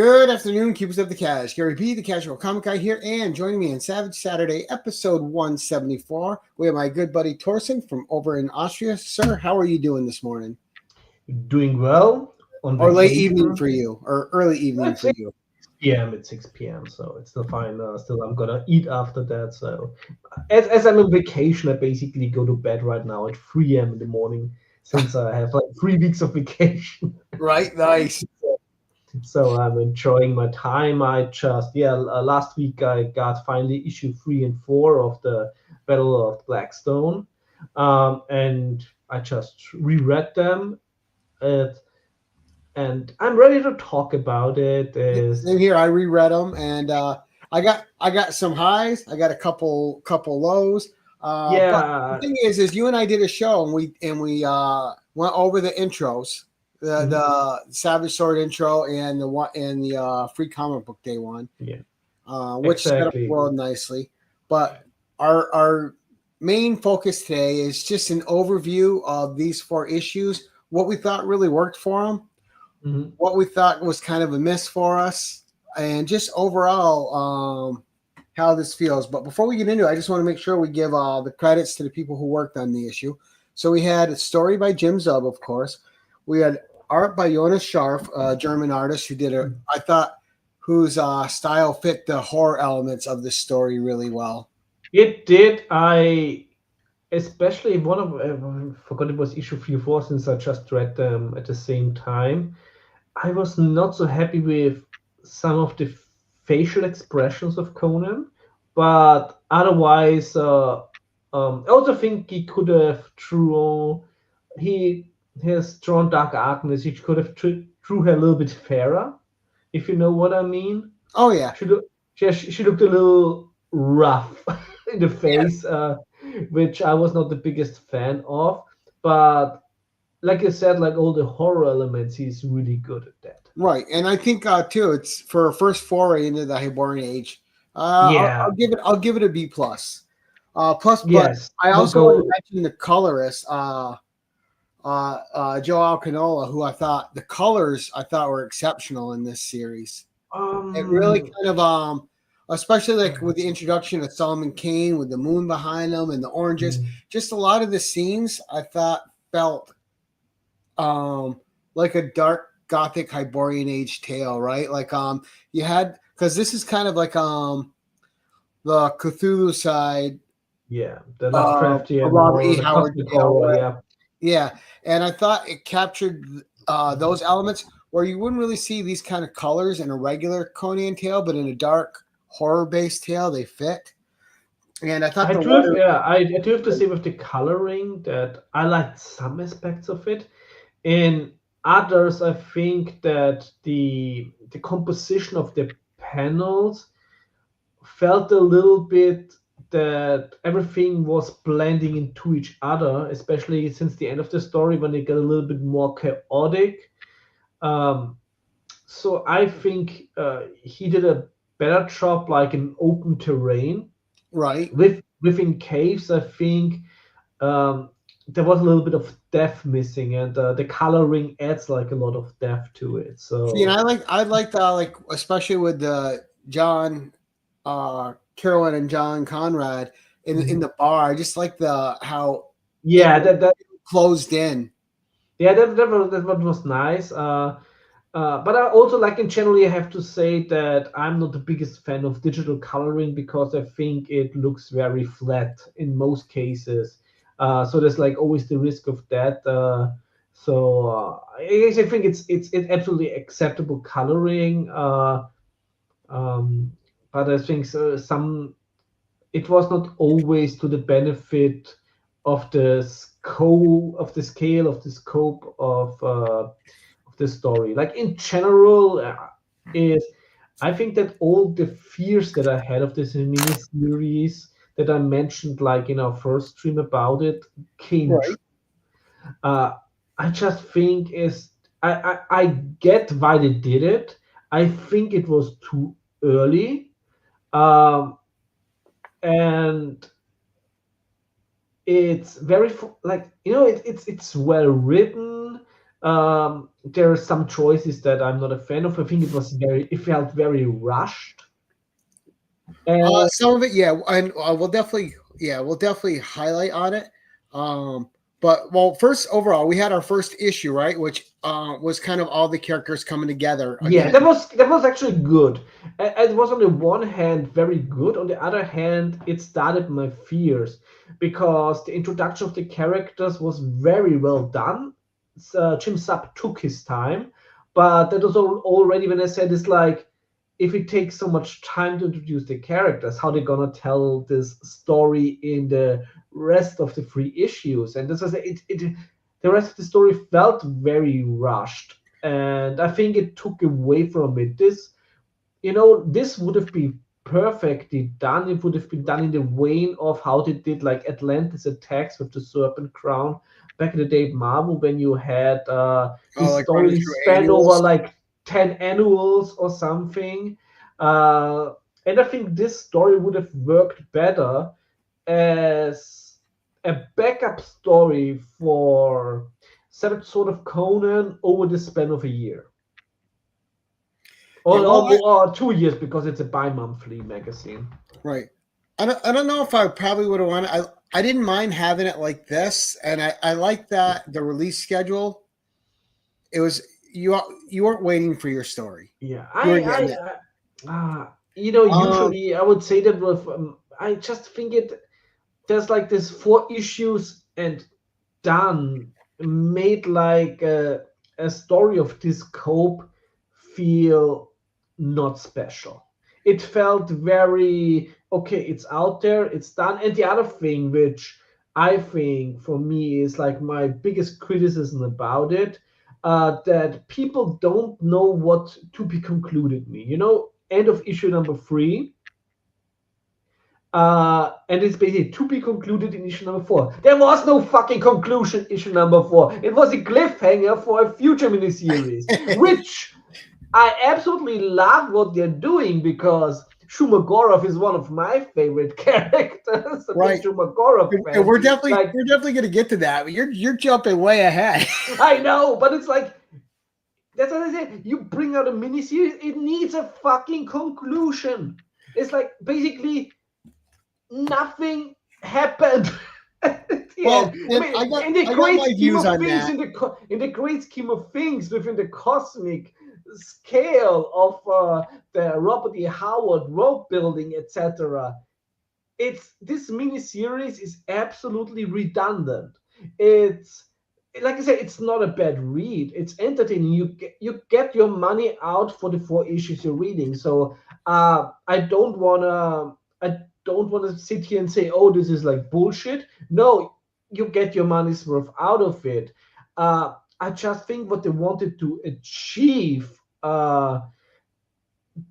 Good afternoon, keepers of the cash. Gary B, the casual comic guy here, and joining me on Savage Saturday, episode 174, we have my good buddy Thorsten from over in Austria. Sir, how are you doing this morning? Doing well on Or late evening vacation. for you, or early evening It's for 6 you. p.m. It's 6 p.m. So it's still fine. Still, I'm gonna eat after that. So as I'm on vacation, I basically go to bed right now at 3 a.m. in the morning since I have like 3 weeks of vacation. Right, nice. So I'm enjoying my time. Last week I got finally issue 3 and 4 of the Battle of Blackstone, and I just reread them. Uh, and I'm ready to talk about it. Same here. I reread them, and I got some highs. I got a couple lows. But the Yeah, thing is you and I did a show, and we went over the intros, mhm, the Savage Sword intro, and the one and the Free Comic Book Day one, yeah, which set up the exactly. world nicely. But our main focus today is just an overview of these four issues, what we thought really worked for them, Mhm. what we thought was kind of a miss for us, and just overall how this feels. But before we get into it, I just want to make sure we give the credits to the people who worked on the issue. So we had a story by Jim Zub, of course. We had art by Jonas Scharf, a German artist who did I thought, whose style fit the horror elements of the story really well. It did. I especially one of I forgot it was issue 3 or 4 since I just read them at the same time. I was not so happy with some of the facial expressions of Conan, but otherwise, I also think he could have drawn. He has drawn Dark Agnes. He could have drew her a little bit fairer, if you know what I mean. Oh yeah, She looked, she looked a little rough in the yeah, face, which I was not the biggest fan of. But like you said, like all the horror elements, he's really good at that. right. And I think too, it's for a first foray into the Hyborian age. Yeah. I'll give it a B plus. Plus, but Yes. I Go also want to go. mention the colorist, Joe Alcanola, who I thought the colors I thought were exceptional in this series. It really Um. kind of especially like with the introduction of Solomon Kane with the moon behind them and the oranges, just a lot of the scenes I thought felt um like a dark gothic Hyborian age tale, right? Like you had, because this is kind of like the Cthulhu side Yeah. The of Lovecraftian Robert horror, E. the Howard cosmic tale, horror. right? Yeah. Yeah, and I thought it captured those elements where you wouldn't really see these kind of colors in a regular Conan tale, but in a dark horror-based tale, they fit. And I thought I the do have, letter, yeah, I do have to say with the coloring that I liked some aspects of it. In others, I think that the composition of the panels felt a little bit that everything was blending into each other, especially since the end of the story when it got a little bit more chaotic. Um, so I think he did a better job, like in open terrain right? within caves. I think there was a little bit of depth missing, and the coloring adds like a lot of depth to it. See, and So I like like especially with the John, Carolyn and John Conrad in mhm. the bar. I just like the how it Yeah, was that closed in. yeah that was nice. But I also like in generally I have to say that I'm not the biggest fan of digital coloring because I think it looks very flat in most cases. So there's like always the risk of that. I think it's absolutely acceptable coloring. Um, but I think some it was not always to the benefit of the scale of the scope of the story. Like in general, is I think that all the fears that I had of this mini series that I mentioned, like in our first stream about it, came true. Right. Uh, I just think I get why they did it. I think it was too early. Um, and it's very like it's well written. There are some choices that I'm not a fan of. I think it felt very rushed. And Some of it, yeah, and we'll definitely highlight on it. But well, first overall, we had our first issue, right, which was kind of all the characters coming together yeah, again. that was actually good. It was on the one hand very good. On the other hand, it started my fears because the introduction of the characters was very well done. Jim Zub took his time, but that was already when I said it's like if it takes so much time to introduce the characters, how they gonna tell this story in the rest of the three issues? And this was the rest of the story felt very rushed, and I think it took away from it. This would have been perfectly done. It would have been done in the vein of how they did like Atlantis Attacks with the Serpent Crown back in the day at Marvel, when you had this Like running story through span over annuals. like 10 annuals or something. Uh, and I think this story would have worked better as a backup story for Seventh Sword of Conan over the span of a year. Yeah, well, Or 2 years, because it's a bi-monthly magazine. right. I don't know if I probably would have wanted. I didn't mind having it like this, and I like that the release schedule. It was you weren't waiting for your story. Yeah, You were getting it. Um, usually I would say that with I just think there's like this 4 issues and done, made like a story of this scope feel not special. It felt very okay, it's out there, it's done. And the other thing, which I think for me is like my biggest criticism about it, that people don't know what to be concluded me. End of issue number 3. And it's basically to be concluded in issue number 4. There was no fucking conclusion issue number 4. It was a cliffhanger for a future miniseries, which I absolutely love what they're doing, because Shumagorov is one of my favorite characters. A right. big Shumagorov And fan. we're definitely Like, going to get to that. But you're jumping way ahead. I know, but it's like, that's what I said. You bring out a miniseries, it needs a fucking conclusion. It's like basically nothing happened. Well, I and mean, in the I got great my scheme views of on things, that. in the great scheme of things, within the cosmic scale of the Robert E. Howard world building, etc., this miniseries is absolutely redundant. It's like I said, it's not a bad read. It's entertaining. You get your money out for the 4 issues you're reading. So I don't wanna sit here and say, oh, this is like bullshit. No, you get your money's worth out of it. I just think what they wanted to achieve,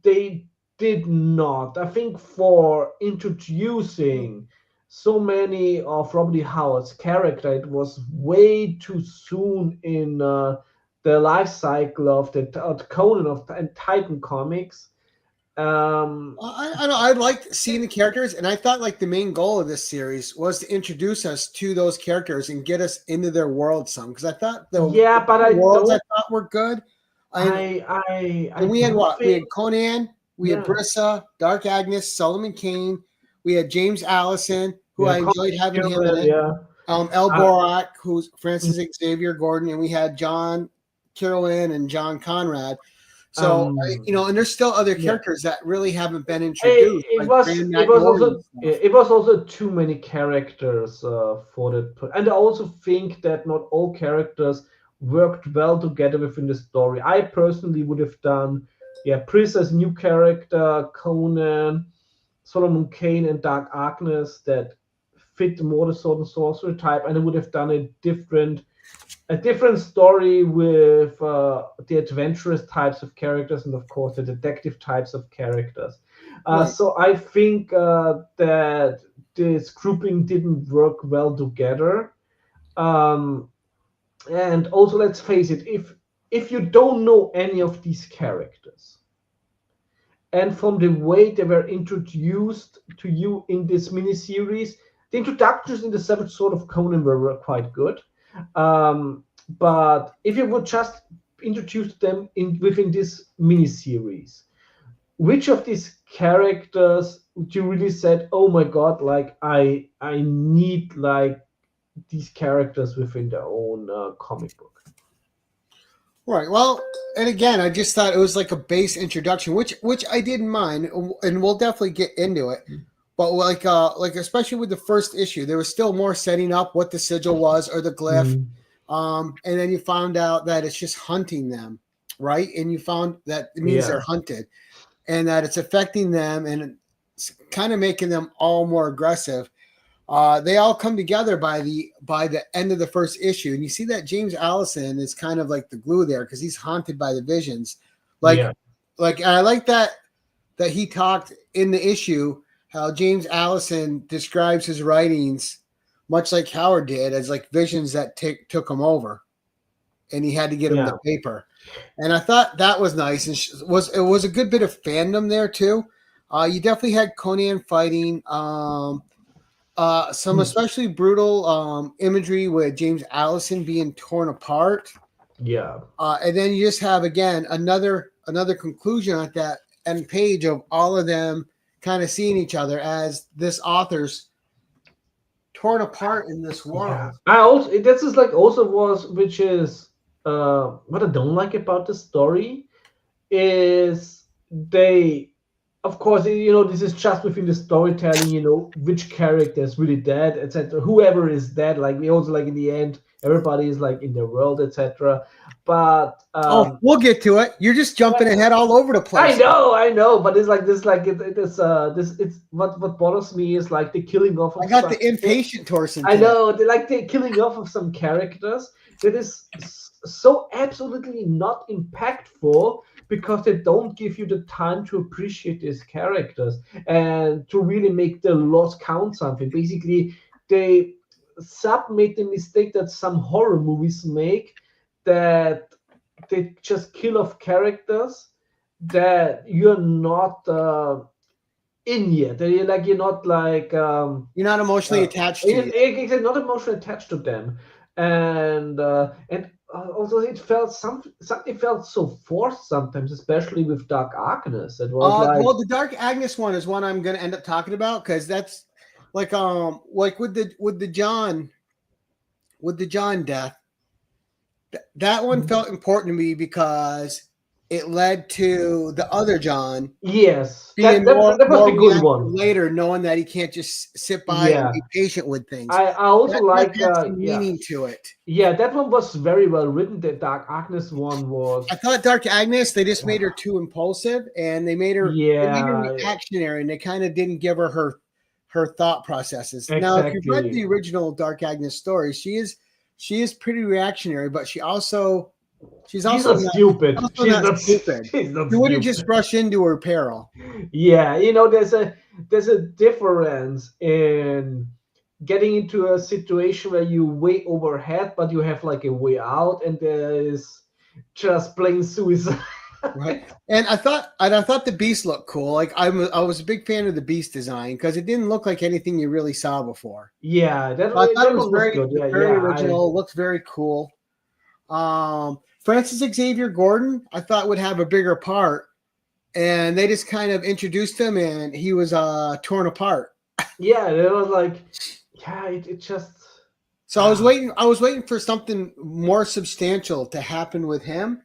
they did not. I think for introducing so many of Robert E. Howard's character, it was way too soon in the life cycle of the Conan and Titan comics. I know I liked seeing the characters, and I thought like the main goal of this series was to introduce us to those characters and get us into their world some. Because I thought Yeah, but the I worlds I don't. thought were good, and I we had don't what? We think. had Conan, we had Yeah, Brissa, Dark Agnes, Solomon Kane, we had James Allison, who yeah, I enjoyed having him in it. yeah. El Uh, Borak, who's Francis Xavier Gordon, and we had John Carolyn and John Conrad. So um, and there's still other yeah. characters that really haven't been It, introduced, it like was Grand it Matt was Norton and also stuff. it was also too many characters for that, and I also think that not all characters worked well together within the story. I personally would have done, yeah, Pris as new character, Conan, Solomon Kane, and Dark Agnes that fit more the sword and sorcery type, and I would have done a different story with the adventurous types of characters, and of course the detective types of characters. Right. So I think that this grouping didn't work well together. Um, and also, let's face it, if you don't know any of these characters, and from the way they were introduced to you in this miniseries, the introductions in the Seventh Sword of Conan were quite good. Um, But if you would just introduce them within this miniseries, which of these characters would you really said, oh my god, like I need like these characters within their own comic book? Right. Well, and again, I just thought it was like a base introduction, which I didn't mind, and we'll definitely get into it. But like especially with the first issue, there was still more setting up what the sigil was or the glyph, and then you found out that it's just hunting them, right? And you found that it means they're hunted, and that it's affecting them, and it's kind of making them all more aggressive. They all come together by the end of the first issue, and you see that James Allison is kind of like the glue there because he's haunted by the visions. Like, Yeah. like I like that he talked in the issue how James Allison describes his writings much like Howard did as like visions that took him over, and he had to get them to paper. And I thought that was nice, and it was a good bit of fandom there too. You definitely had Conan fighting. Some especially brutal imagery with James Allison being torn apart. Yeah. And then you just have again another conclusion at that end page of all of them kind of seeing each other as this author's torn apart in this world. Yeah. I also this is like also was which is what I don't like about the story is they, of course, this is just within the storytelling, which character is really dead, etc. Whoever is dead, like we also like in the end, everybody is like in the world, etc. But we'll get to it. You're just jumping ahead all over the place. I know, but it's like this, like it's what bothers me is like the killing off. Of I got the impatient Thorsten. I know, like the killing off of some characters that is so absolutely not impactful because they don't give you the time to appreciate these characters and to really make the loss count something. Basically, they made the mistake that some horror movies make, that they just kill off characters that you're not in yet. You're not like you're not emotionally attached to you're not emotionally attached to them, and also it felt something felt so forced sometimes, especially with Dark Agnes. It was well, the Dark Agnes one is one I'm going to end up talking about because that's like with the John death. That one felt important to me because it led to the other John. Yes, being that was a good one. Later, knowing that he can't just sit by and be patient with things. I also like some meaning to it. Yeah, that one was very well written. The Dark Agnes one was. I thought Dark Agnes, they just made her too impulsive, and they made her reactionary, and they kind of didn't give her thought processes. Exactly. Now, if you've read the original Dark Agnes story, she is pretty reactionary, but she's also not stupid. She's not stupid. You wouldn't just rush into her peril. Yeah, there's a difference in getting into a situation where you way overhead, but you have like a way out, and there is just plain suicide. Right. And I thought the Beast looked cool. Like I was a big fan of the Beast design because it didn't look like anything you really saw before. Yeah, I thought it was very good. Very original. Looks very cool. Francis Xavier Gordon, I thought would have a bigger part, and they just kind of introduced him, and he was torn apart. Yeah, it was like, it just. So I was waiting for something more substantial to happen with him.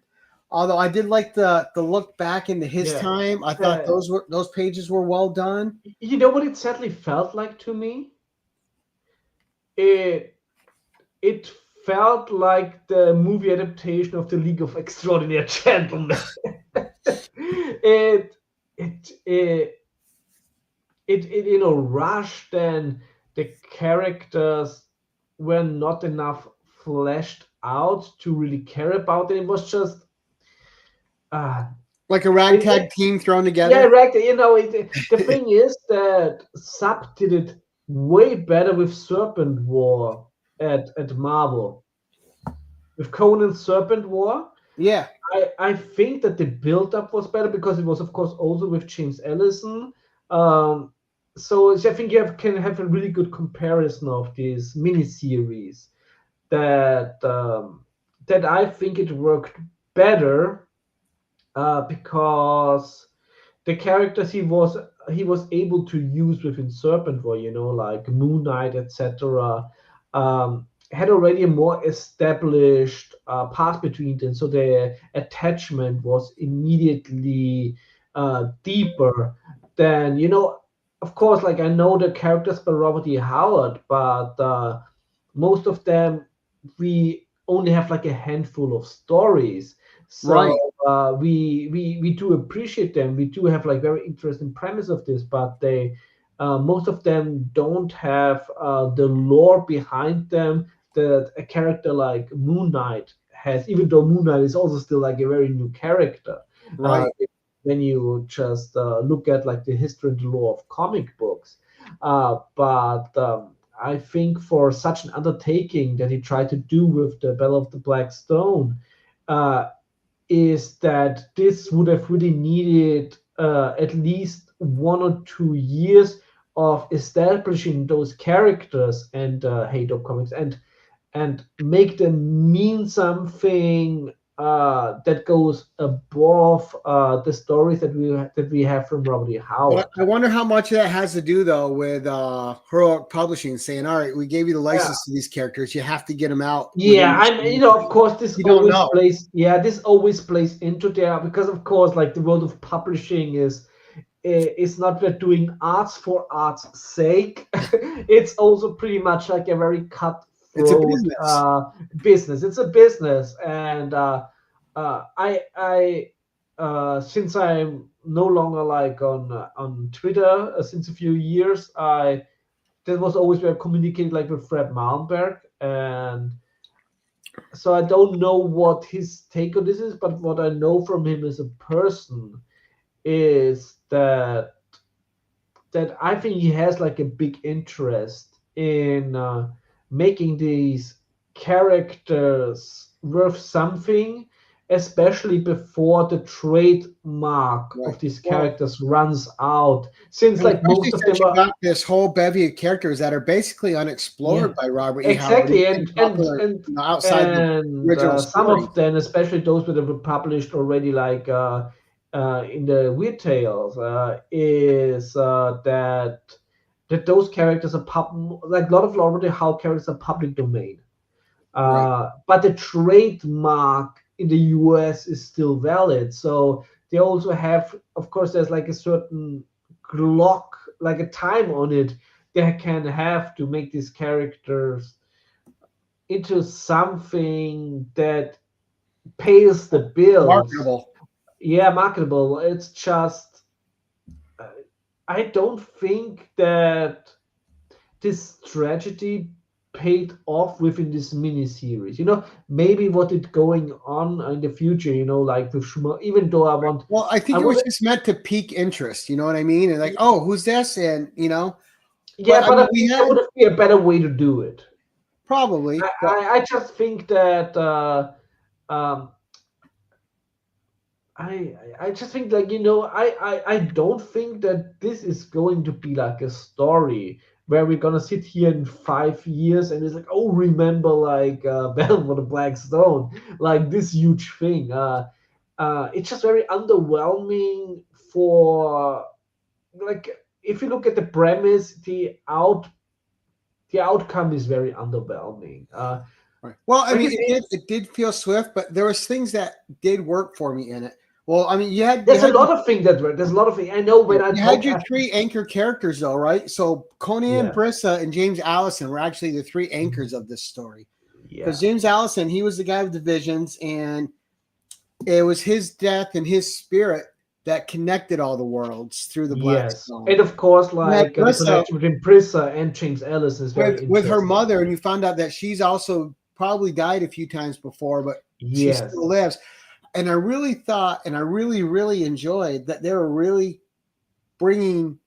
Although I did like the look back into his time. I thought those pages were well done. You know what it sadly felt like to me? It felt like the movie adaptation of the League of Extraordinary Gentlemen. it rushed, and the characters were not enough fleshed out to really care about it. It was just like a ragtag team thrown together. Yeah, ragtag. The thing is that Zub did it way better with Serpent War at Marvel. With Conan's Serpent War. Yeah. I think that the build-up was better because it was, of course, also with James Allison. So I think you can have a really good comparison of these miniseries that I think it worked better because the characters he was able to use within Serpent War, like Moon Knight, etc., had already a more established path between them, so the attachment was immediately deeper than Of course, like I know the characters by Robert E. Howard, but most of them we only have like a handful of stories. So Right. we do appreciate them. We do have like very interesting premise of this, but they most of them don't have the lore behind them that a character like Moon Knight has. Even though Moon Knight is also still like a very new character. Uh, Right. when you just look at like the history and the lore of comic books, but I think for such an undertaking that he tried to do with the Battle of the Black Stone, uh, is that this would have really needed at least 1 or 2 years of establishing those characters and Hate of Comics and make them mean something that goes above the stories that we have from Robert E. But Howard. I wonder how much of that has to do though with Heroic Publishing saying, "All right, we gave you the Yeah. license to these characters. You have to get them out." Yeah, within this I'm, time." of course, this You don't always know, plays, yeah, this always plays into there because, of course, like the world of publishing is not we're doing arts for art's sake. It's also pretty much like a very it's a cutthroat business. business. It's a business, and since I'm no longer like on Twitter since a few years, I that was always where I communicated like with Fred Malmberg, and so I don't know what his take on this is, but what I know from him as a person is that I think he has like a big interest in making these characters worth something, especially before the trademark Right. of these Well, characters runs out. Since and like especially most of since them you are got this whole bevy of characters that are basically yeah, unexplored by Robert E. Howard exactly, and popular, outside the original some story. of them, especially those that were published already, like in the Weird Tales, is that those characters are like a lot of already how characters are public domain. Right. But the trademark in the US is still valid. So they also have, of course, there's like a certain clock, like a time on it they can have to make these characters into something that pays the bills. Marketable. Yeah, marketable. It's just, uh, I don't think that this tragedy paid off within this miniseries. Maybe what is going on in the future, like with Schumacher, even though Well, I I think it was want, just meant to pique interest. You know what I mean? And like, oh, who's this? And but yeah, I but mean, I we think there had would be a better way to do it. probably, but I just think that um, I just think like I don't think that this is going to be like a story where we're gonna sit here in 5 years and it's like, oh, remember like Battle for the Black Stone, like this huge thing. It's just very underwhelming for, like, if you look at the premise, the outcome is very underwhelming. right. Well, I Like I mean, said, it did feel swift, but there was things that did work for me in it. Well, I mean, you had you there's a had lot of things that work. There's a lot of things. I know when I you had talk. your three anchor characters though, right? So Conan, Yeah, Brissa, and James Allison were actually the three anchors of this story. Because yeah. James Allison, he was the guy with the visions, and it was his death and his spirit that connected all the worlds through the Black Yes, Stone. and of course, You had like the Brissa connection between Prissa and James Ellis is very with her interesting. mother, and you found out that she's also probably died a few times before, but she Yes, still lives. And I really thought, and I really, really enjoyed that they were really bringing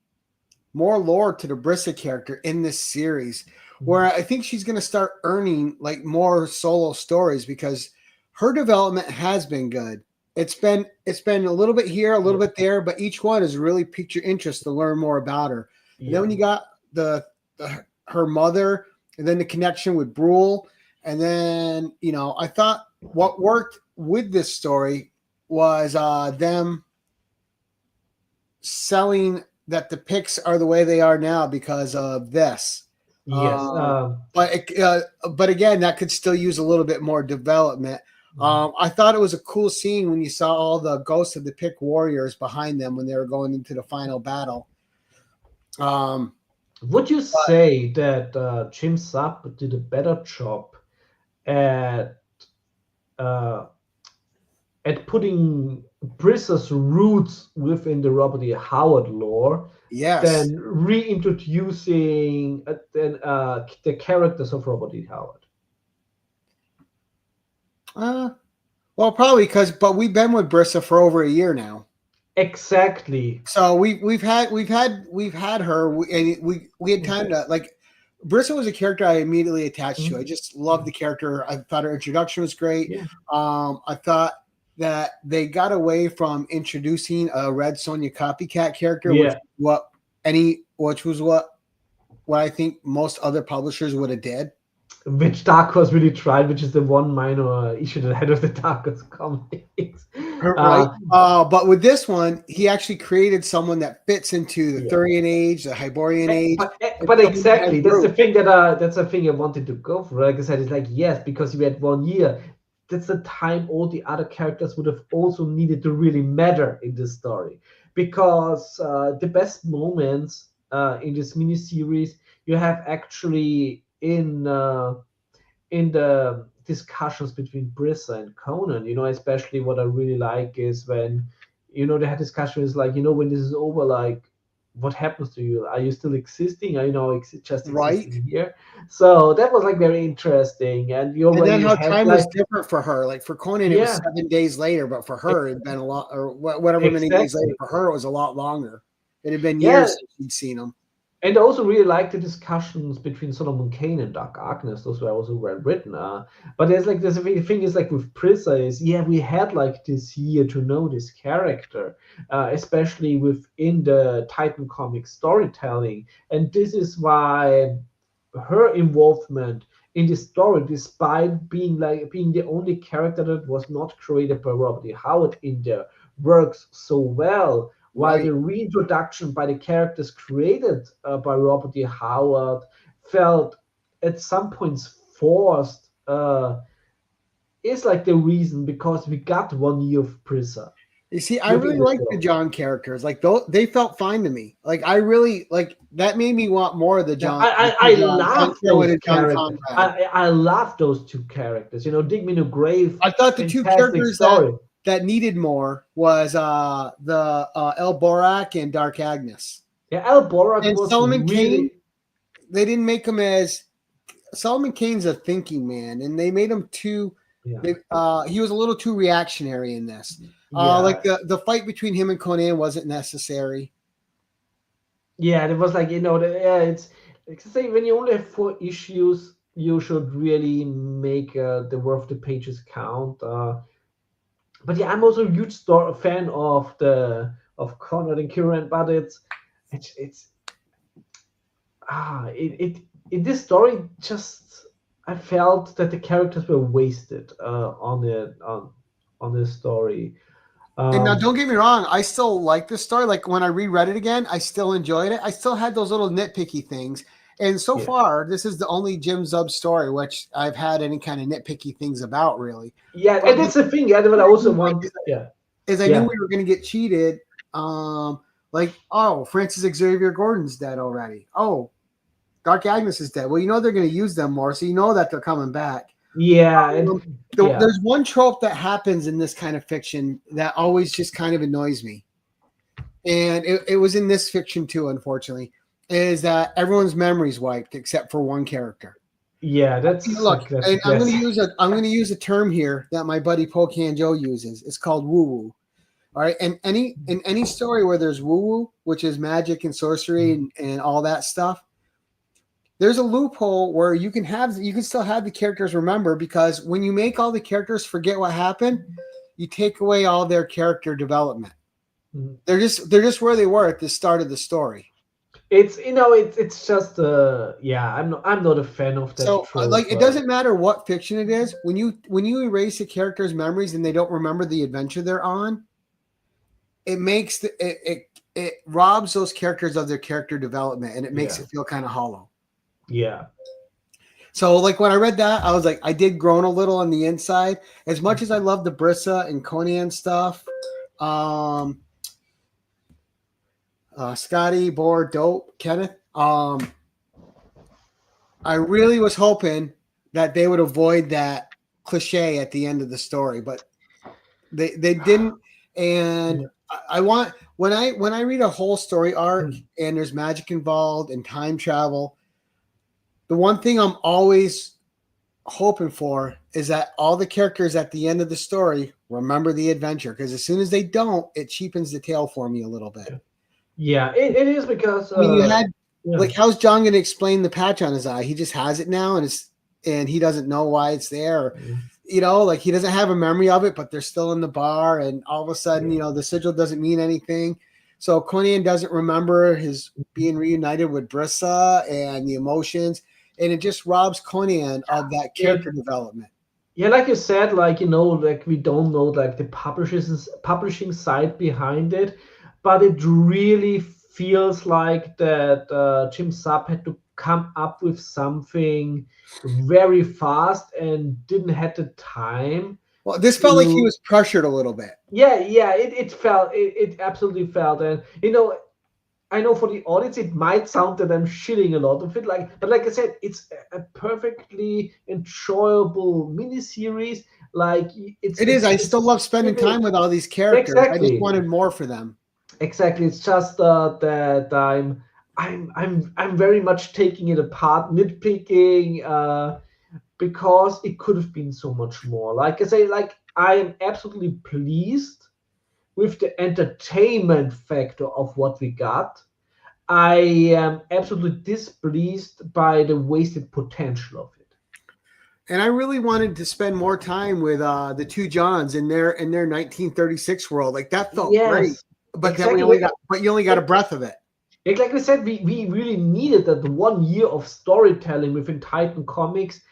more lore to the Brissa character in this series, where I think she's going to start earning like more solo stories because her development has been good. It's been a little bit here, a little bit there, but each one has really piqued your interest to learn more about her. And then yeah, when you got her mother, and then the connection with Brule, and then I thought what worked with this story was them selling that the pics are the way they are now because of this. Yes. But again, that could still use a little bit more development. I thought it was a cool scene when you saw all the ghosts of the Pick warriors behind them when they were going into the final battle. Would you say that Jim Zub did a better job at uh, putting Brissa's roots within the Robert E. Howard lore Yes. than reintroducing the characters of Robert E. Howard? Well, probably but we've been with Brissa for over a year now. Exactly. So we've had her, and we had time to like. Brissa was a character I immediately attached to. I just loved the character. I thought her introduction was great. Yeah. I thought that they got away from introducing a Red Sonja copycat character, which was what I think most other publishers would have did. Which Dark Horse really tried, which is the one minor issue that had of the Dark Horse comics. Right. But with this one, he actually created someone that fits into the Thurian age, the Hyborian age. But exactly, that's the thing that's the thing I wanted to go for. Like I said, it's like, yes, because you had 1 year. That's the time all the other characters would have also needed to really matter in this story. Because the best moments in this miniseries you have actually in the discussions between Brissa and Conan. Especially what I really like is when they had discussions like, when this is over, like, what happens to you? Are you still existing? Are you just existing here? So that was like very interesting. And then how time was different for her. Like for Conan, it was 7 days later, but for her, it had been a lot, or whatever many days later. For her, it was a lot longer. It had been years since she'd seen him. And I also really like the discussions between Solomon Kane and Dark Agnes. Those were also well written. But the thing is, like with Brissa, is we had like this year to know this character, especially within the Titan comic storytelling. And this is why her involvement in the story, despite being the only character that was not created by Robert E. Howard in there, works so well. While the reintroduction by the characters created by Robert E. Howard felt at some points forced, is like the reason because we got 1 year of Brissa. You see, I really like the John characters. Like they felt fine to me. Like I really that made me want more of the John. I love those characters. I love those two characters. Dig Me in a Grave. I thought the two characters that needed more was the El Borak and Dark Agnes. Yeah, El Borak and was Solomon really... Kane. They didn't make him as Solomon Kane's a thinking man, and they made him too. Yeah. He was a little too reactionary in this. Like the fight between him and Conan wasn't necessary. Yeah, it was like it's say when you only have 4 issues, you should really make the worth of the pages count. But yeah, I'm also a huge fan of Conrad and Kieran, but in this story, just I felt that the characters were wasted on this story. And now, don't get me wrong, I still like this story. Like when I reread it again, I still enjoyed it. I still had those little nitpicky things. And so far, this is the only Jim Zub story which I've had any kind of nitpicky things about, really. Yeah, and that's the thing. Yeah, but I also want. Is I knew we were going to get cheated. Francis Xavier Gordon's dead already. Oh, Dark Agnes is dead. Well, they're going to use them more, so that they're coming back. Yeah, there's one trope that happens in this kind of fiction that always just kind of annoys me, and it was in this fiction too, unfortunately. Is that everyone's memory's wiped except for one character? Yeah, I'm going to use a term here that my buddy Pocan Joe uses. It's called woo woo. All right, and in any story where there's woo woo, which is magic and sorcery and all that stuff, there's a loophole where you can still have the characters remember, because when you make all the characters forget what happened, you take away all their character development. Mm-hmm. They're just where they were at the start of the story. It's it's just yeah, I'm not a fan of that So trope. like it doesn't matter what fiction it is. When you erase a character's memories and they don't remember the adventure they're on, it makes it robs those characters of their character development, and it makes Yeah, it feel kind of hollow. yeah. So like when I read that, I was like, I did groan a little on the inside. As much as I love the Brissa and Conan stuff, um, Scotty, Boar, Dope, Kenneth, I really was hoping that they would avoid that cliche at the end of the story, but they didn't. And Yeah. I want when I read a whole story arc Mm. and there's magic involved and time travel, the one thing I'm always hoping for is that all the characters at the end of the story remember the adventure, because as soon as they don't, it cheapens the tale for me a little bit. Yeah, it is because I mean, you had yeah. like, how's John going to explain the patch on his eye? He just has it now, and he doesn't know why it's there. Like he doesn't have a memory of it, but they're still in the bar, and all of a sudden, the sigil doesn't mean anything. So Conan doesn't remember his being reunited with Brissa and the emotions, and it just robs Conan of that character development. Yeah, like you said, like like we don't know like the publishing side behind it, but it really feels like that Jim Zub had to come up with something very fast and didn't have the time Well, this felt like he to. was pressured a little bit. Yeah, it felt it absolutely felt, and I know for the audience it might sound that I'm shitting a lot of it, but like I said, it's a perfectly enjoyable miniseries. Like It is. I it's still love spending really, time with all these characters. I just exactly, wanted more for them. exactly. It's just that I'm very much taking it apart, nitpicking, because it could have been so much more. Like I say, like I am absolutely pleased with the entertainment factor of what we got. I am absolutely displeased by the wasted potential of it. And I really wanted to spend more time with the two Johns in their 1936 world. Like that felt great. Yes, But then exactly. you only got a breath of it. Like we said, we really needed that 1 year of storytelling within Titan Comics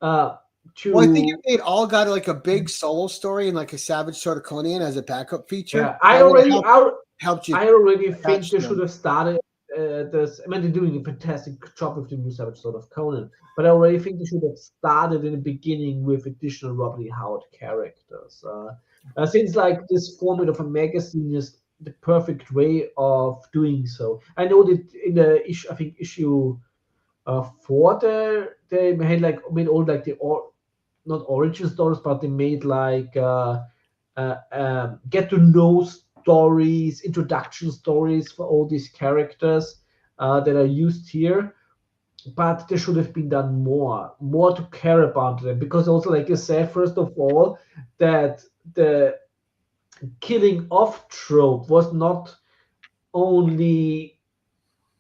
Well, I think to. if they'd all got like a big solo story and like a Savage Sword of Conan as a backup feature, Yeah, that would have helped you I already think attach they to should them. have started this. I mean, they're doing a fantastic job with the new Savage Sword of Conan, but I already think they should have started in the beginning with additional Robert E. Howard characters. Since like this format of a magazine is the perfect way of doing so. I know that in the issue, I think issue 4, they made all like not origin stories, but they made like get to know stories, introduction stories for all these characters that are used here. But there should have been done more to care about them, because also, like you said, first of all, that the killing off trope was not only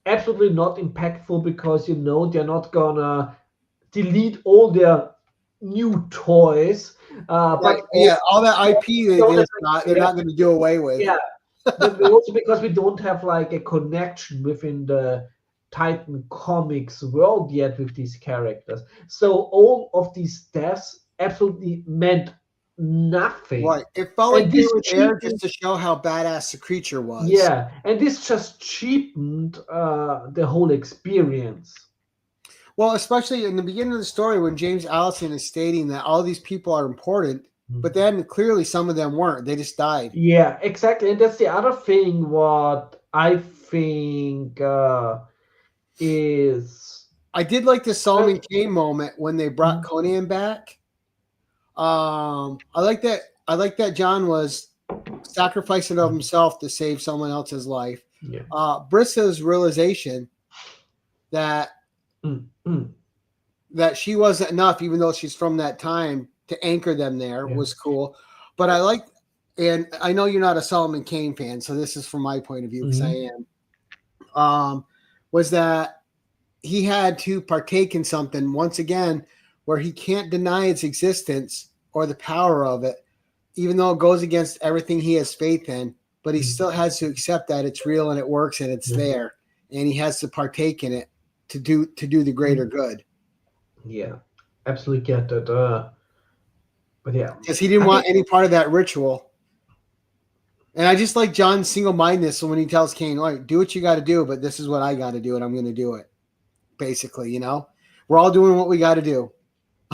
absolutely not impactful because they're not gonna delete all their new toys, Right. but Yeah, also all that IP don't they're not going to do away with. yeah, but also because we don't have like a connection within the Titan Comics world yet with these characters. So all of these deaths absolutely meant nothing. Right. It felt And like they this were there just cheapened, to show how badass the creature was. yeah, and this just cheapened the whole experience. Well, especially in the beginning of the story when James Allison is stating that all these people are important, but then clearly some of them weren't. They just died. Yeah, exactly. And that's the other thing what I think is I did like the uh, Solomon Kane moment when they brought Conan back. I like that. I like that John was sacrificing of himself to save someone else's life. yeah. Brissa's realization that that she wasn't enough, even though she's from that time, to anchor them there was cool. But I like, and I know you're not a Solomon Kane fan, so this is from my point of view because I am. Was that he had to partake in something once again where he can't deny its existence or the power of it, even though it goes against everything he has faith in, but he still has to accept that it's real and it works and it's there. and he has to partake in it to do the greater good. Yeah, absolutely get that. But yeah, Because he didn't want any part of that ritual. And I just like John's single-mindedness when he tells Cain, all right, do what you got to do, but this is what I got to do, and I'm going to do it. Basically, we're all doing what we got to do.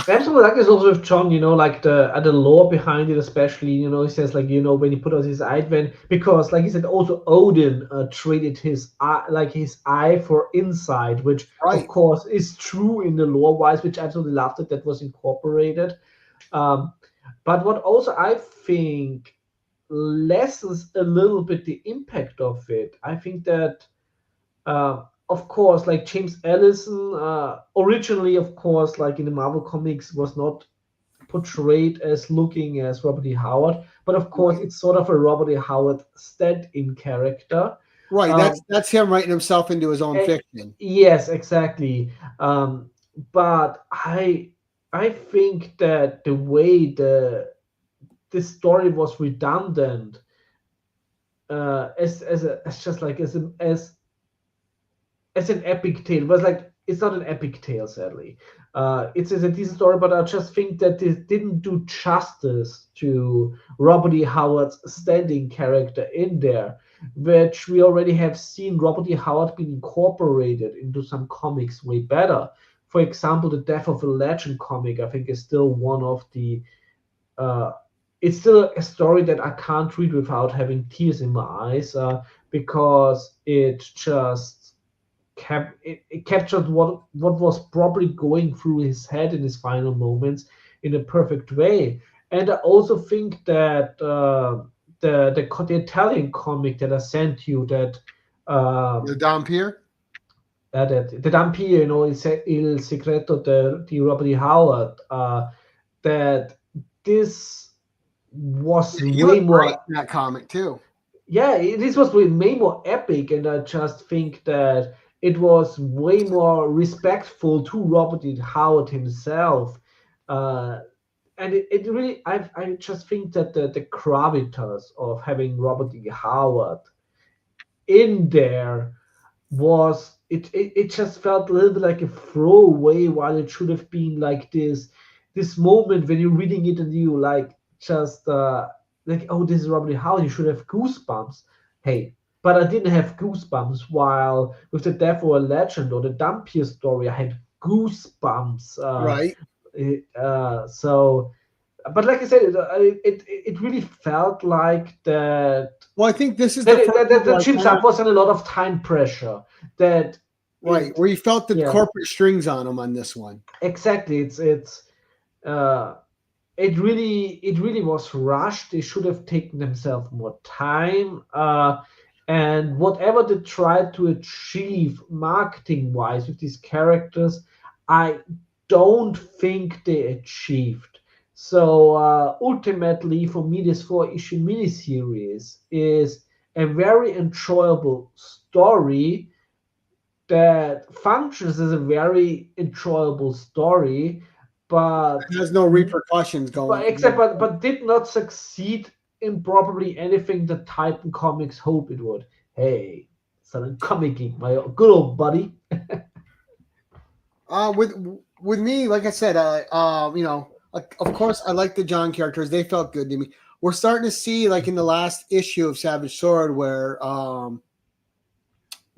Absolutely, like this also with John, like the lore behind it, especially, he says like, when he put out his eye, because like he said, also Odin traded his eye for insight, which of course is true in the lore wise, which I absolutely loved that was incorporated. But what also I think lessens a little bit the impact of it. I think that of course, like James Ellison, originally, of course, like in the Marvel comics, was not portrayed as looking as Robert E. Howard, but of course, it's sort of a Robert E. Howard stand-in character. Right, that's him writing himself into his own fiction. Yes, exactly. But I think that the way this story was redundant, as an epic tale. It was like, it's not an epic tale, sadly. It's a decent story, but I just think that this didn't do justice to Robert E. Howard's standing character in there, which we already have seen Robert E. Howard being incorporated into some comics way better. For example, the Death of a Legend comic, I think, is still one of the it's still a story that I can't read without having tears in my eyes, because it just it captured what was probably going through his head in his final moments in a perfect way. And I also think that the Italian comic that I sent you, that the Dampir, that the Dampir, Il Segreto di Robert E. Howard, that this was way more in that comic too. Yeah, this was way more epic, and I just think that it was way more respectful to Robert E. Howard himself, and it really, I just think that the gravitas of having Robert E. Howard in there was it just felt a little bit like a throwaway, while it should have been like this moment when you're reading it and you like just like, oh, this is Robert E. Howard, you should have goosebumps. Hey, but I didn't have goosebumps, while with the Death of a Legend or the Dampier story, I had goosebumps. Right. So, but like I said, it really felt like that. Well, I think this is the Jim Zub was under a lot of time pressure. That right, where you felt the corporate strings on him on this one. Exactly. It really was rushed. They should have taken themselves more time. And whatever they tried to achieve marketing-wise with these characters, I don't think they achieved. So ultimately, for me, this 4-issue miniseries is a very enjoyable story that functions as a very enjoyable story, but it has no repercussions going. But did not succeed in probably anything that Titan Comics hoped it would. Hey, Southern Comic Geek, my good old buddy. With me, like I said, of course, I like the John characters. They felt good to me. We're starting to see, like in the last issue of Savage Sword, where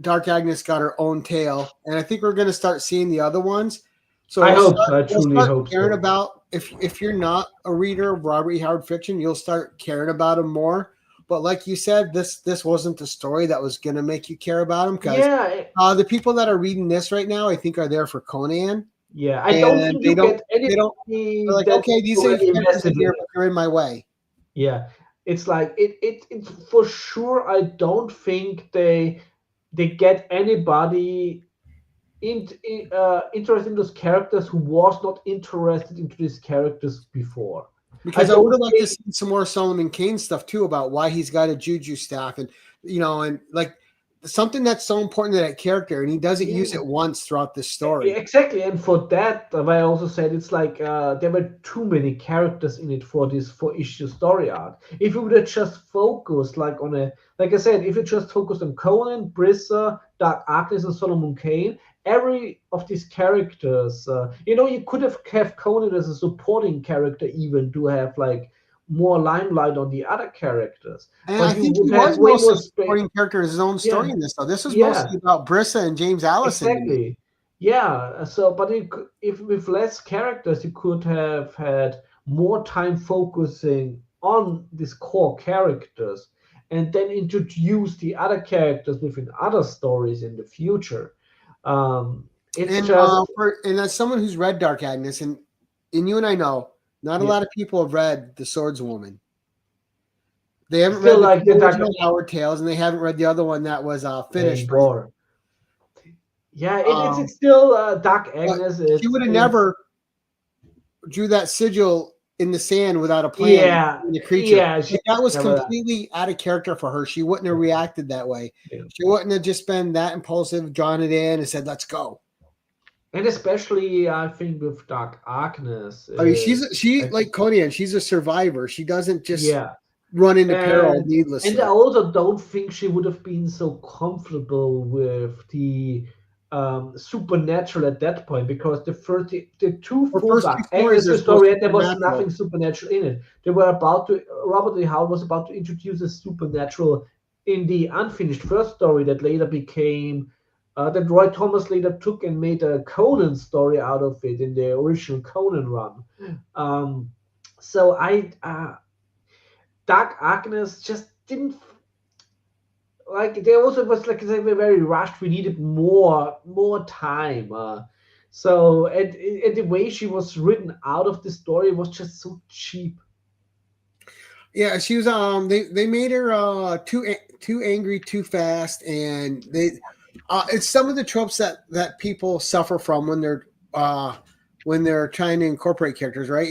Dark Agnes got her own tale, and I think we're going to start seeing the other ones. So I truly hope caring so. about, if you're not a reader of Robert E. Howard fiction, you'll start caring about him more. But like you said, this wasn't the story that was going to make you care about him, because the people that are reading this right now, I think, are there for Conan. Yeah, I don't think you get any. They're like, okay, these are the here, but they're in my way. Yeah, it's like it's for sure. I don't think they get anybody interested in those characters who was not interested into these characters before. Because I would have liked to see some more Solomon Kane stuff too, about why he's got a juju staff, and and like something that's so important to that character, and he doesn't use it once throughout the story. Exactly, and for that, I also said it's like there were too many characters in it for this 4-issue story arc. If you would have just focused like I said, if you just focused on Conan, Brissa, Dark Agnes, and Solomon Kane, every of these characters, you could have Conan as a supporting character even to have like more limelight on the other characters. And but I think he was mostly supporting character his own story in this, though. This was mostly about Brissa and James Allison. Exactly. Yeah. So, but if with less characters, you could have had more time focusing on these core characters, and then introduce the other characters within other stories in the future. And as someone who's read Dark Agnes, and you and I know, not a lot of people have read The Swordswoman. They haven't read the original Howard Tales, and they haven't read the other one that was finished. Yeah, it's still Dark Agnes. She would have never drew that sigil in the sand without a plan. Yeah, the creature. Yeah, that was completely out of character for her. She wouldn't have reacted that way. Yeah. She wouldn't have just been that impulsive, drawn it in, and said, "Let's go." And especially, I think, with Dark Agnes. I mean, like Conan. She's a survivor. She doesn't just run into peril needlessly. And I also don't think she would have been so comfortable with the supernatural at that point, because the two full Dark Agnes story, there was nothing supernatural in it. They were Robert E. Howard was about to introduce a supernatural in the unfinished first story that later became. That Roy Thomas later took and made a Conan story out of it in the original Conan run. Dark Agnes just didn't like. There also was like they were very rushed. We needed more time. So and the way she was written out of the story was just so cheap. Yeah, she was. They made her too angry too fast, and it's some of the tropes that people suffer from when they're trying to incorporate characters, right?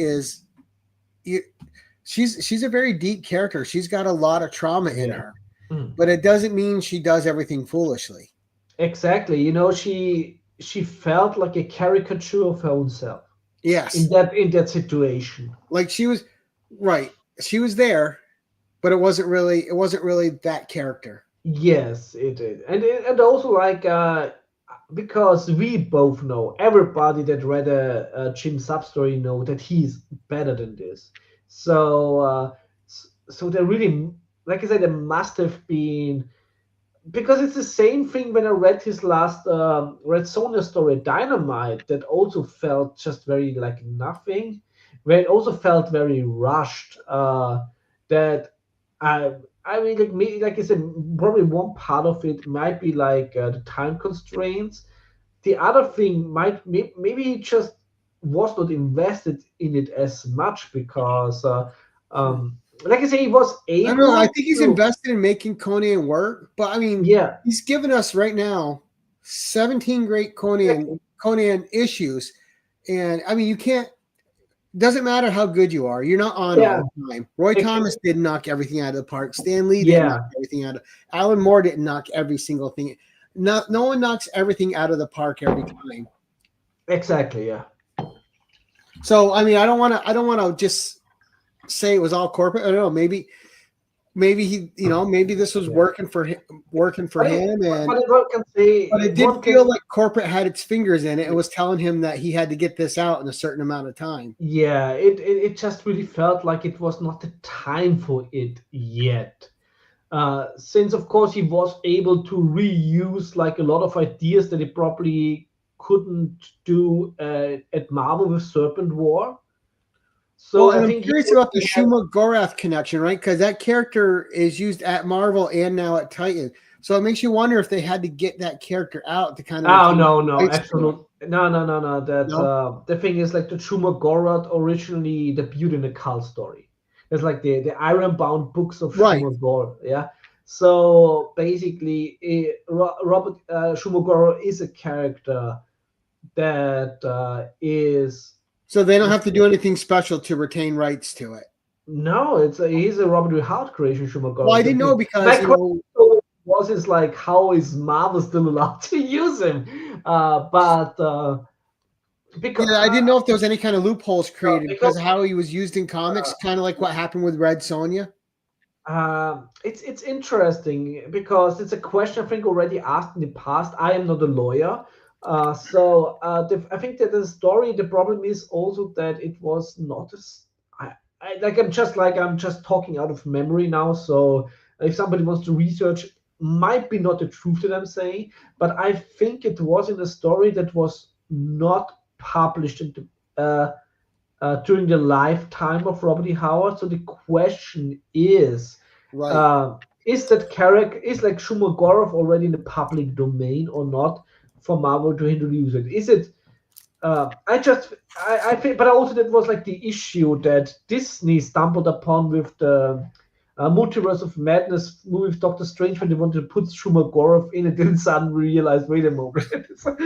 She's a very deep character. She's got a lot of trauma in her, but it doesn't mean she does everything foolishly. Exactly. She felt like a caricature of her own self. Yes. In that situation. Like she was right. She was there, but it wasn't really that character. Yes, it did. And also like because we both know, everybody that read a Jim Zub story know that he's better than this. So there really, like I said, there must have been, because it's the same thing when I read his last Red Sonja story, Dynamite, that also felt just very like nothing, where it also felt very rushed. That I mean, like I said, probably one part of it might be like the time constraints. The other thing might maybe he just was not invested in it as much because, like I say, he was able. I don't know. I think he's invested in making Conan work, but I mean, he's given us right now 17 great Conan issues, and I mean, you can't. Doesn't matter how good you are, you're not on all the time. Roy Thomas didn't knock everything out of the park. Stan Lee didn't knock everything out of. Alan Moore didn't knock every single thing. No one knocks everything out of the park every time. Exactly. Yeah. So I mean, I don't want to just say it was all corporate. I don't know. Maybe he, maybe this was working for him, and but it did feel like corporate had its fingers in it and was telling him that he had to get this out in a certain amount of time. Yeah, it just really felt like it was not the time for it yet. Since of course he was able to reuse like a lot of ideas that he probably couldn't do at Marvel with Serpent War. So I'm curious about the Shuma Gorath connection, right? Because that character is used at Marvel and now at Titan. So it makes you wonder if they had to get that character out to kind of. Oh no, absolutely no. That the thing is, like, the Shuma Gorath originally debuted in a Cull story. It's like the Ironbound books of Shuma Gorath. Yeah. So basically, Robert Shuma Gorath is a character that is. So they don't have to do anything special to retain rights to it. No, he's a Robert E. Howard creation, Shuma Gorath. Well, I didn't know because was is like, how is Marvel still allowed to use him? Because Yeah, I didn't know if there was any kind of loopholes created because because of how he was used in comics, kind of like what happened with Red Sonja. it's interesting because it's a question I think already asked in the past. I am not a lawyer, I think that the story. The problem is also that it was not as I'm just talking out of memory now. So if somebody wants to research, might be not the truth that I'm saying, but I think it was in a story that was not published during the lifetime of Robert E. Howard. So the question Right. is that character is like Shumagorov already in the public domain or not for Marvel to introduce it? Is it? I think, but also that was like the issue that Disney stumbled upon with the Multiverse of Madness movie with Doctor Strange when they wanted to put Shumagorov in, and then suddenly realized, wait a moment, Don't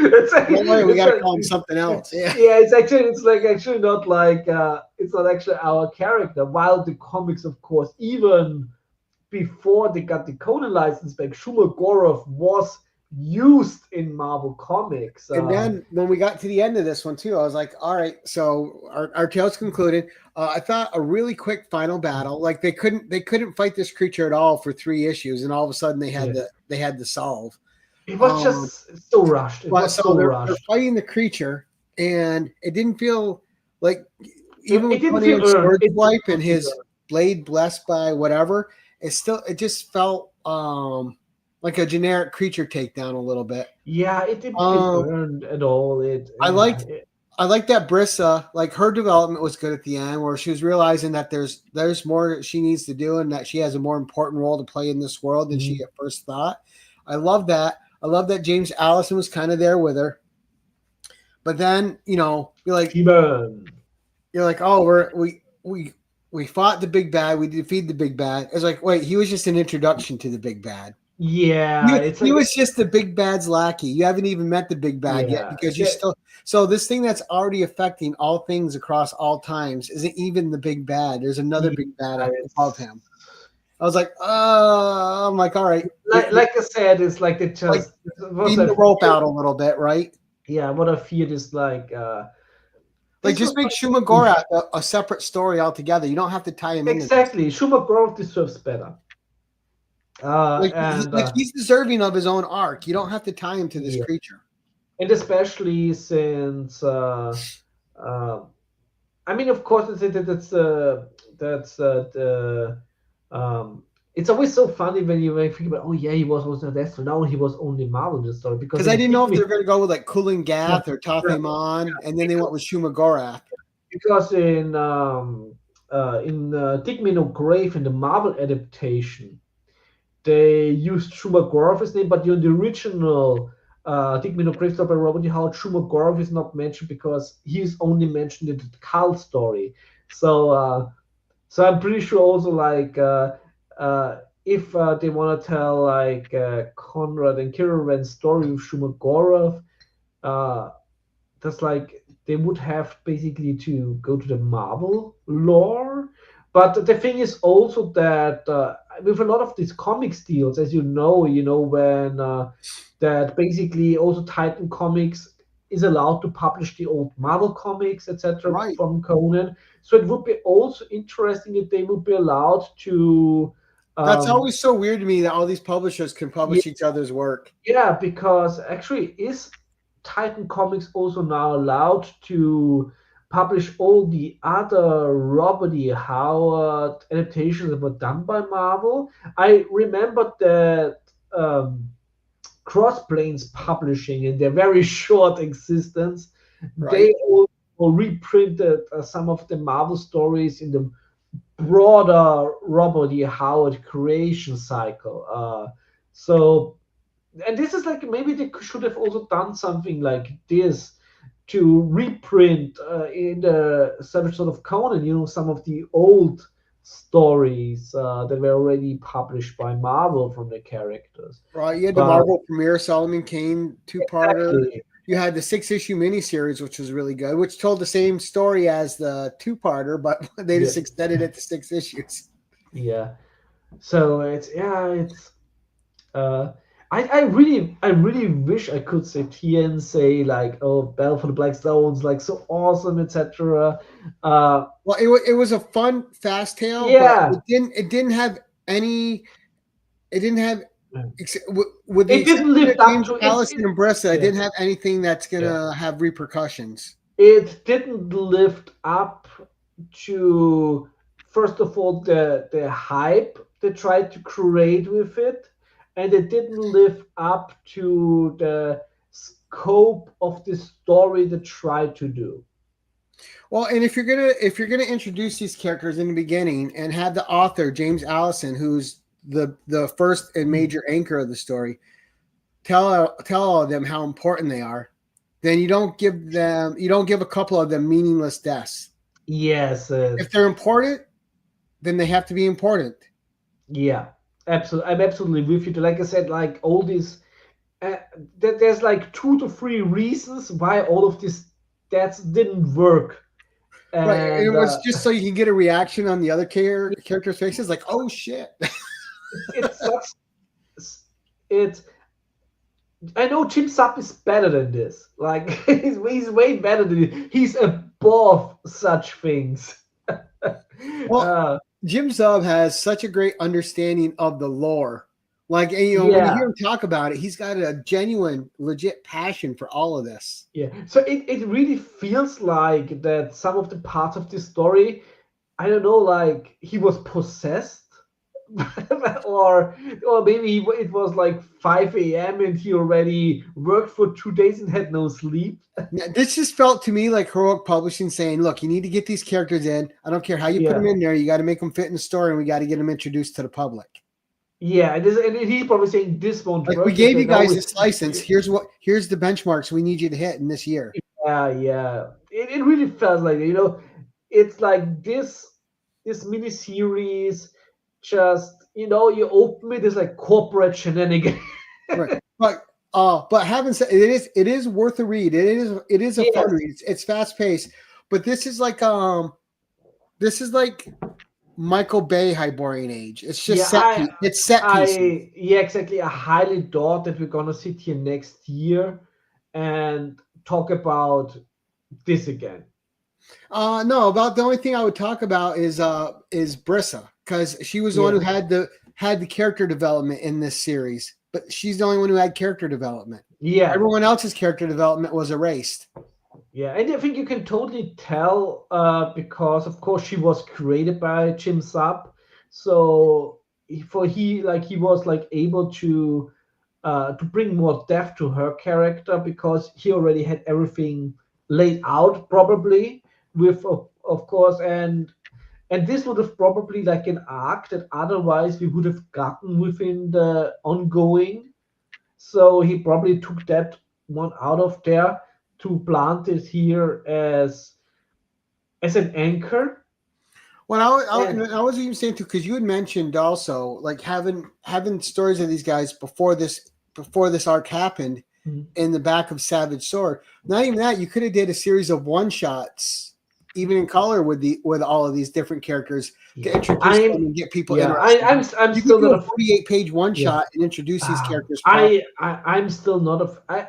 worry, we got to like, call him something else. Yeah. yeah, it's not like it's not actually our character. While the comics, of course, even before they got the Conan license back, Shumagorov was used in Marvel Comics. And then when we got to the end of this one too, I was like, all right, so our tale's concluded. I thought a really quick final battle. Like they couldn't fight this creature at all for 3 issues, and all of a sudden they had to solve. It was just so rushed. It was so they're rushed. fighting the creature, and it didn't feel like even It with didn't Conan feel sword earned. swipe and his blade blessed by whatever, it just felt like a generic creature takedown a little bit. Yeah, it didn't feel earned at all. I liked that Brissa, like her development was good at the end, where she was realizing that there's more that she needs to do, and that she has a more important role to play in this world than she at first thought. I love that. I love that James Allison was kind of there with her. But then, you're like, oh, we fought the big bad, we defeated the big bad. It's like, wait, he was just an introduction to the big bad. Yeah, he was just the big bad's lackey. You haven't even met the big bad yet because you still. So this thing that's already affecting all things across all times isn't even the big bad. There's another big bad above him. I was like, I'm like, all right. Like I said, it's like it just beating the rope out a little bit, right? Yeah, what I feared is like just make Shumagorov a separate story altogether. You don't have to tie him in. Exactly. Shumagorov deserves better. He's deserving of his own arc. You don't have to tie him to this creature. And especially since I mean, of course, it's always so funny when you think about, oh yeah, he was also an astronaut. Now he was only Marvel in the story because I didn't know if they were going to go with like Kulin Gath or Tathemon, and then they went with Shumagorov. Because in Dig Me No Grave in the Marvel adaptation, they used Shumagorov's name, but in the original Dig Me No Grave story by Robert E. Howard, Shumagorov is not mentioned because he's only mentioned in the Carl story. So I'm pretty sure also like if they want to tell like Conrad and Kiriran's story with Shumagorov, that's like they would have basically to go to the Marvel lore. But the thing is also that with a lot of these comics deals, as you know, when that basically also Titan Comics is allowed to publish the old Marvel comics, etc., from Conan. So it would be also interesting if they would be allowed to. That's always so weird to me that all these publishers can publish each other's work. Yeah, because actually, is Titan Comics also now allowed to publish all the other Robert E. Howard adaptations that were done by Marvel? I remember that Crossplanes Publishing, in their very short existence, they also reprinted some of the Marvel stories in the broader Robert E. Howard creation cycle. And this is like, maybe they should have also done something like this to reprint in the sort of Conan, some of the old stories that were already published by Marvel from the characters. Right, you had the Marvel premiere Solomon Kane 2-parter. Exactly. You had the 6-issue miniseries, which was really good, which told the same story as the 2-parter, but they just extended it to 6 issues. Yeah. So I really wish I could sit here and say like, oh, Battle for the Black Stones, like so awesome, etc. Uh, Well, it was a fun, fast tale, but yeah, it didn't have any. It didn't have, with the it didn't exception of live up James to Allison and Brissa, it yeah, didn't have anything that's yeah. gonna have repercussions. It didn't live up to, first of all, the hype they tried to create with it, and it didn't live up to the scope of the story they tried to do. Well, and if you're gonna introduce these characters in the beginning and have the author James Allison, who's the first and major anchor of the story, tell all of them how important they are, then you don't give a couple of them meaningless deaths. Yes, If they're important, then they have to be important. yeah, absolutely. I'm absolutely with you. Like I said, like all these, uh, there's like 2 to 3 reasons why all of these deaths didn't work, Right. And and it was just so you can get a reaction on the other characters' faces, like, oh shit. it sucks. It I know Chip Sup is better than this. Like he's way better than this. He's above such things. Well, uh, Jim Zub has such a great understanding of the lore. Like, and, when you yeah, hear him talk about it, he's got a genuine, legit passion for all of this. yeah. So it really feels like that some of the parts of this story, I don't know, like he was possessed. or maybe it was like 5 a.m. and he already worked for 2 days and had no sleep. Now, this just felt to me like heroic publishing saying, look, you need to get these characters in. I don't care how you put Yeah. them in there. You got to make them fit in the story, and we got to get them introduced to the public. Yeah, and he's probably saying this won't Like, we work. gave you Now guys this license. Here's the benchmarks we need you to hit in this year. yeah. It really felt like, it's like this mini series just, you open it, it's like corporate shenanigans. Right. But having said it is worth a read. It is a fun Yes. read. It's fast paced, but this is like Michael Bay Hyborian Age. It's just Yeah, it's set pieces. yeah, exactly. I highly doubt that we're gonna sit here next year and talk about this again. No, about the only thing I would talk about is Brissa, because she was the one who Yeah. had the character development in this series, but she's the only one who had character development. Yeah. Everyone else's character development was erased. Yeah, and I think you can totally tell because, of course, she was created by Jim Zub, so he was like able to bring more depth to her character because he already had everything laid out probably with of course, and this would have probably like an arc that otherwise we would have gotten within the ongoing. So he probably took that one out of there to plant it here as an anchor. Well, And I was even saying too, because you had mentioned also like having stories of these guys before this arc happened in the back of Savage Sword. Not even that, you could have did a series of one shots, even in color with all of these different characters to introduce them and get people interested. I'm You still could do not a 48-page one yeah. shot and introduce these characters properly. I'm still not a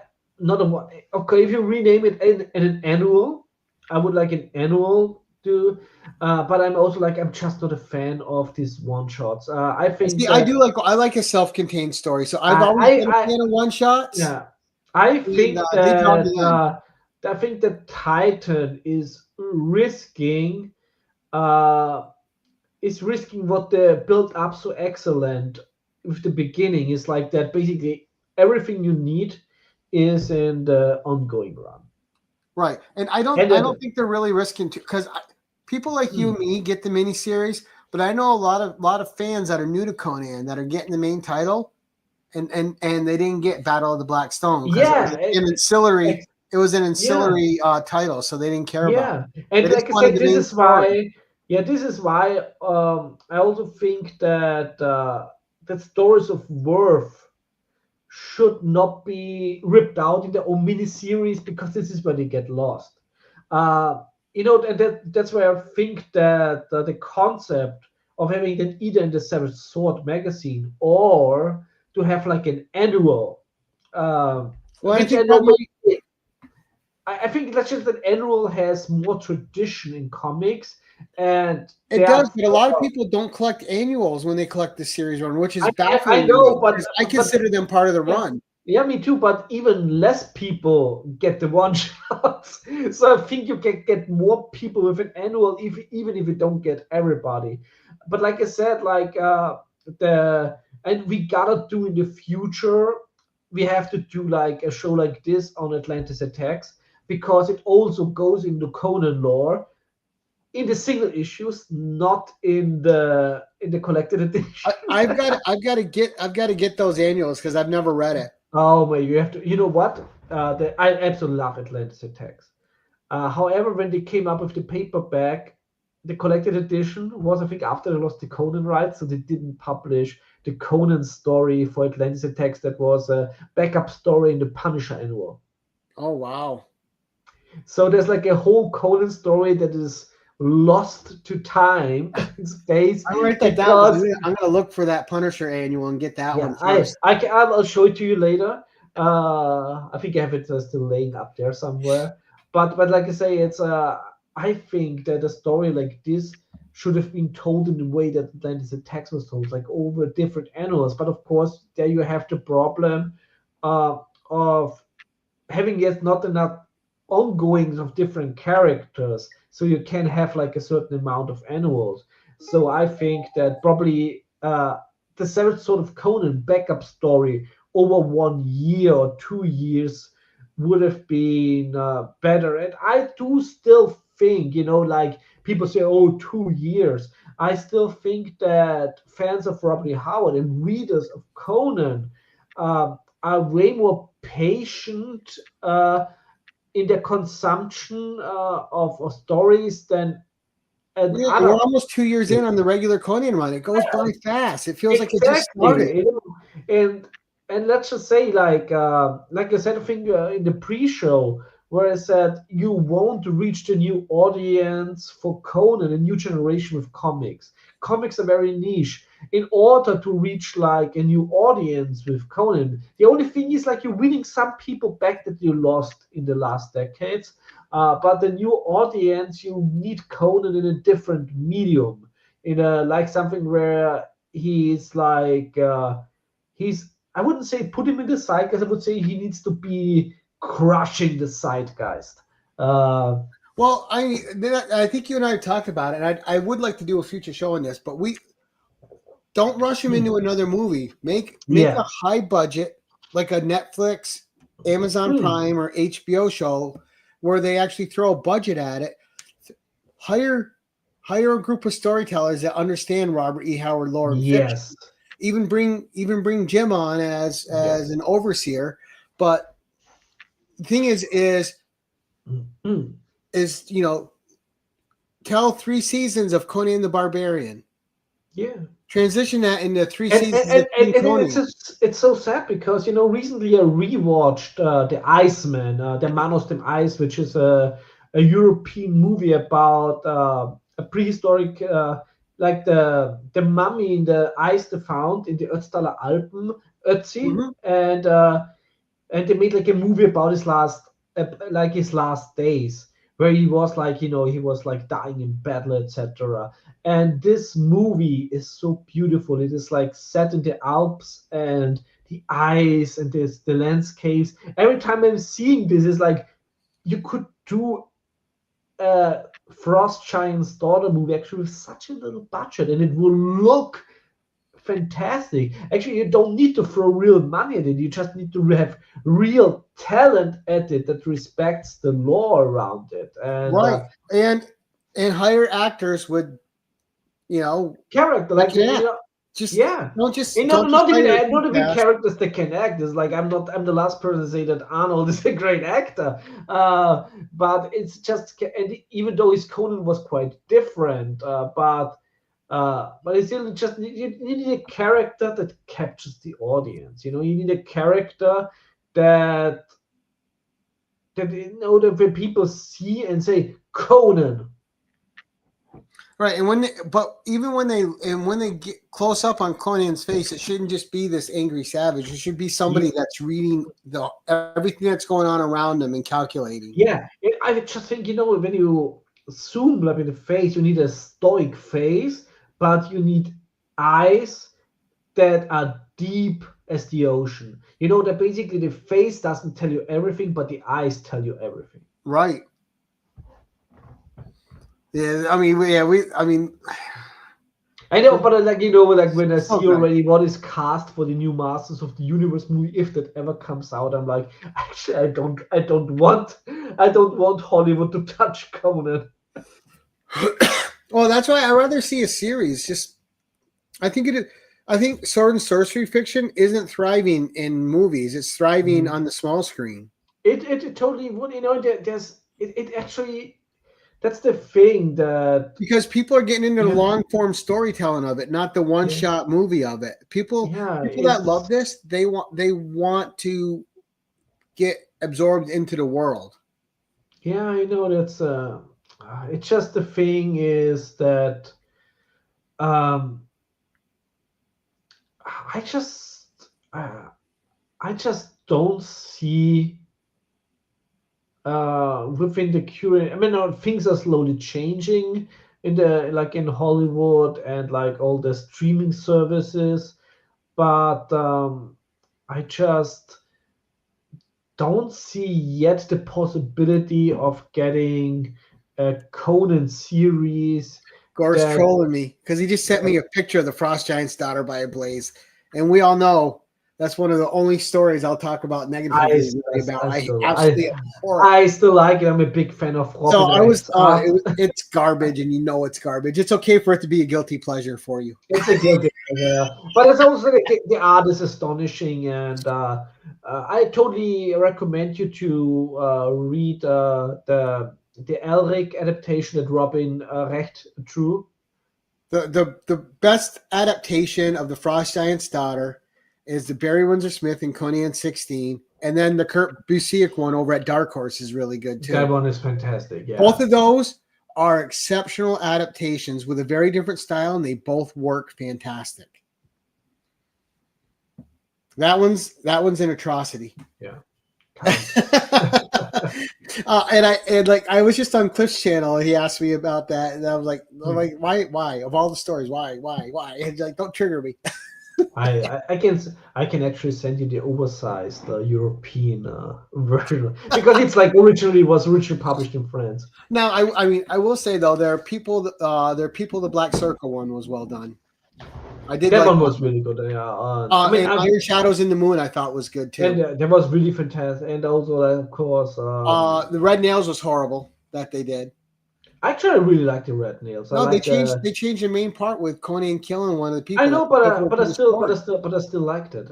one. Okay, if you rename it an annual, I would like an annual to. But I'm also like I'm just not a fan of these one shots. I think See, that I like a self-contained story. So I've always I been a fan of one shots. yeah, I And think they draw me that in. I think that Titan uh, is risking what they built up so excellent with the beginning. Is like that basically everything you need is in the ongoing run. Right, and And I then, don't think they're really risking to because people like you mm, and me get the miniseries, but I know a lot of fans that are new to Conan that are getting the main title, and they didn't get Battle of the Black Stone because it was yeah, an ancillary. It was an yeah, ancillary title, so they didn't care about yeah. it. And They just like I wanted said, the this main is story. why. Yeah, this is why I also think that that stories of worth should not be ripped out in their own miniseries because this is where they get lost. Uh, and that's where I think that the concept of having that either in the Seventh Sword magazine or to have like an annual. Well, I Which think annual probably I think that's just that annual has more tradition in comics, and it they does, are. but a lot of people don't collect annuals when they collect the series run, which is I baffling to me know, but because I consider them part of the yeah, run. yeah, me too. But even less people get the one shots, so I think you can get more people with an annual, even if you don't get everybody. But like I said, like the and we gotta do in the future, we have to do like a show like this on Atlantis Attacks because it also goes into Conan lore in the single issues, not in the collected edition. I've got to get those annuals because I've never read it. Oh man, you have to. You know what? I absolutely love Atlantis Attacks. However, when they came up with the paperback, the collected edition was, I think, after they lost the Conan rights, so they didn't publish the Conan story for Atlantis Attacks. That was a backup story in the Punisher annual. Oh wow! So there's like a whole Conan story that is lost to time and space I write that down because because I'm gonna look for that Punisher annual and get that yeah, one first. I'll show it to you later. I think I have it still laying up there somewhere. But like I say, it's I think that a story like this should have been told in the way that Atlantis Attacks was told, like over different annuals. But of course, there you have the problem uh, of having yet not enough ongoings of different characters, so you can have like a certain amount of annuals. So I think that probably the seventh sort of Conan backup story over 1 year or 2 years would have been better. And I do still think, like people say, oh, 2 years. I still think that fans of Robert E. Howard and readers of Conan are way more patient in their consumption of stories than Yeah, other. we're almost 2 years in on the regular Conan run. It goes by fast. It feels like it just started. Exactly, and let's just say like I said, I think in the pre-show where I said you won't reach the new audience for Conan, a new generation with comics. Comics are very niche. In order to reach like a new audience with Conan, the only thing is like you're winning some people back that you lost in the last decades. But the new audience, you need Conan in a different medium, in a like something where he's like he's I wouldn't say put him in the zeitgeist. I would say he needs to be crushing the zeitgeist. Well, I think you and I talked about it. And I would like to do a future show on this, but we don't rush him into another movie. Make a Yeah. high budget, like a Netflix, Amazon Mm, Prime, or HBO show, where they actually throw a budget at it. Hire a group of storytellers that understand Robert E. Howard lore and fiction. yes. Even bring Jim on as Yeah. an overseer. But the thing is Mm, tell 3 seasons of Conan the Barbarian. yeah. Transition that into three And, seasons and, of and, King and Conan. it's so sad because recently I rewatched The Iceman, the Man aus dem Eis, which is a European movie about a prehistoric like the mummy in the ice they found in the Ötztaler Alpen, Ötzi, Mm-hmm. and they made like a movie about his last days, where he was like he was like dying in battle, etc. And this movie is so beautiful. It is like set in the Alps and the ice and the landscapes. Every time I'm seeing this, it's like you could do a Frost Giant's Daughter movie actually with such a little budget, and it will look fantastic. Actually, you don't need to throw real money at it. You just need to have real talent at it that respects the lore around it. And Right. And hire actors with character, that like can act. Just yeah. don't just And don't just hire a not even cast. characters that can act. It's like I'm the last person to say that Arnold is a great actor. But it's just, and even though his Conan was quite different, but it's still just you need a character that captures the audience. You need a character that that when people see and say Conan. Right, but even when they get close up on Conan's face, it shouldn't just be this angry savage. It should be somebody that's reading everything that's going on around them and calculating. Yeah, I just think, when you zoom like in the face, you need a stoic face, but you need eyes that are deep as the ocean. That basically the face doesn't tell you everything, but the eyes tell you everything. Right. Yeah, I mean, I know, but like when I see already what is cast for the new Masters of the Universe movie, if that ever comes out, I'm like, actually, I don't want Hollywood to touch Conan. Well, that's why I'd rather see a series. Just, I think sword and sorcery fiction isn't thriving in movies. It's thriving on the small screen. It totally would. There's it actually. That's the thing that because people are getting into the long form storytelling of it, not the one shot movie of it. People that love this, they want to get absorbed into the world. Yeah, that's it's just the thing is that I just don't see within the current. I mean, things are slowly changing in Hollywood and like all the streaming services, but I just don't see yet the possibility of getting a Conan series. Gore's trolling me because he just sent me a picture of the Frost Giant's daughter by a blaze, and we all know that's one of the only stories I'll talk about negatively about. I absolutely abhor it. I still like it. I'm a big fan of Robin. So it's garbage, and it's garbage. It's okay for it to be a guilty pleasure for you. It's a guilty pleasure, but it's also the art is astonishing, and I totally recommend you to read the Elric adaptation that Robin Recht drew. The best adaptation of the Frost Giant's daughter is the Barry Windsor Smith and Conan 16, and then the Kurt Busiek one over at Dark Horse is really good too. That one is fantastic. Yeah, both of those are exceptional adaptations with a very different style, and they both work fantastic. That one's an atrocity. Yeah. I was just on Cliff's channel and he asked me about that, and I was like, why of all the stories, why? And like, don't trigger me. I can actually send you the oversized European version because it's like originally published in France. Now, I will say though, there are people. The Black Circle one was well done. I did. That one was really good. Iron Shadows in the Moon I thought was good too. And that was really fantastic. And also, of course, the Red Nails was horrible that they did. Actually, I really like the Red Nails. They changed the main part with Conan killing one of the people. I know, but I still liked it.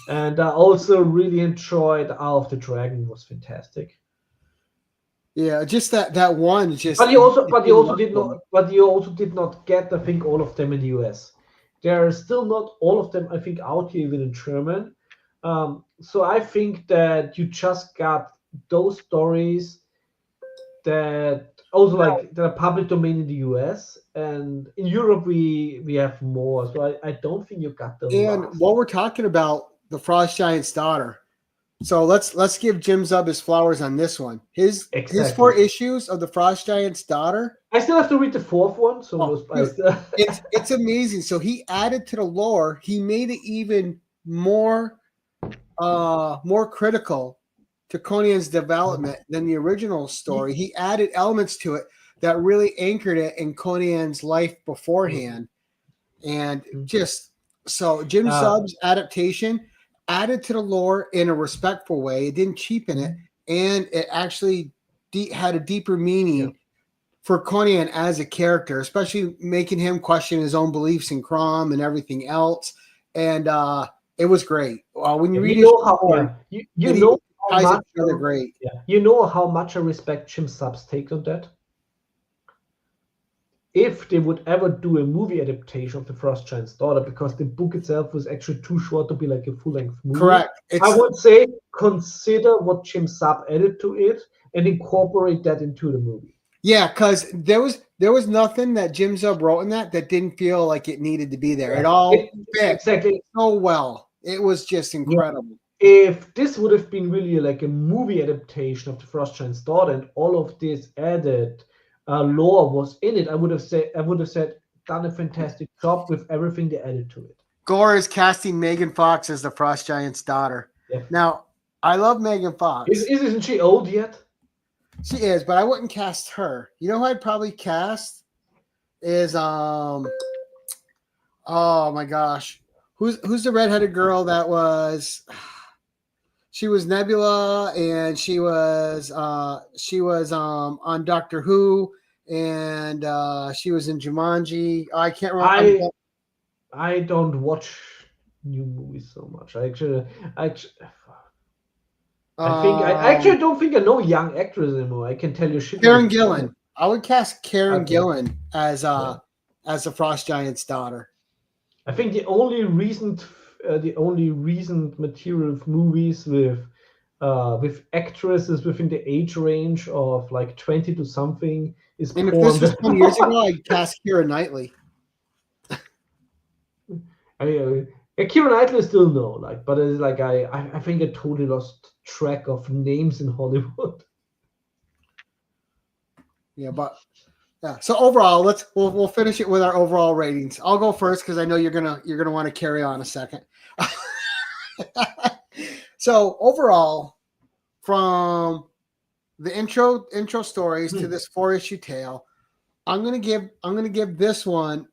And I also really enjoyed Eye of the Dragon. It was fantastic. Yeah, just that one. But you also did not get, I think, all of them in the US. There are still not all of them, I think, out here even in German. So I think that you just got those stories that also like that are public domain in the US, and in Europe we have more. So I don't think you got those. And while we're talking about the Frost Giant's daughter, so let's give Jim Zub his flowers on this one. His 4 issues of the Frost Giant's daughter. I still have to read the 4th one, so it's amazing. So he added to the lore. He made it even more critical to Conan's development than the original story. He added elements to it that really anchored it in Conan's life beforehand, and just so Jim Zub's adaptation added to the lore in a respectful way. It didn't cheapen it, and it actually had a deeper meaning for Conan as a character, especially making him question his own beliefs in Crom and everything else. And it was great. When you read great. Yeah. You know how much I respect Jim Zub's take on that? If they would ever do a movie adaptation of The Frost Giant's Daughter, because the book itself was actually too short to be like a full-length movie. Correct. I would say consider what Jim Zub added to it and incorporate that into the movie. Yeah, because there was nothing that Jim Zub wrote in that didn't feel like it needed to be there. It all fit Exactly. so well. It was just incredible. If this would have been really like a movie adaptation of the Frost Giant's Daughter and all of this added lore was in it, I would have said done a fantastic job with everything they added to it. Gore is casting Megan Fox as the Frost Giant's daughter. Yeah. Now, I love Megan Fox. Isn't she old yet? She is, but I wouldn't cast her. You know who I'd probably cast is oh my gosh. Who's the redheaded girl that was she was Nebula and she was on Doctor Who and she was in Jumanji. I can't remember. I don't watch new movies so much. I actually don't think I know young actors anymore. I can tell you shit. Karen Gillan. I would cast Karen Gillan as the Frost Giant's daughter. I think the only recent material of movies with actresses within the age range of like 20 to something is. And if this was 20 years ago, I'd cast Keira Knightley. Keira Knightley still no, like, but it's like I think I totally lost track of names in Hollywood. Yeah, but yeah. So overall, we'll finish it with our overall ratings. I'll go first because I know you're gonna want to carry on a second. So overall, from the intro stories to this 4-issue tale, I'm gonna give this one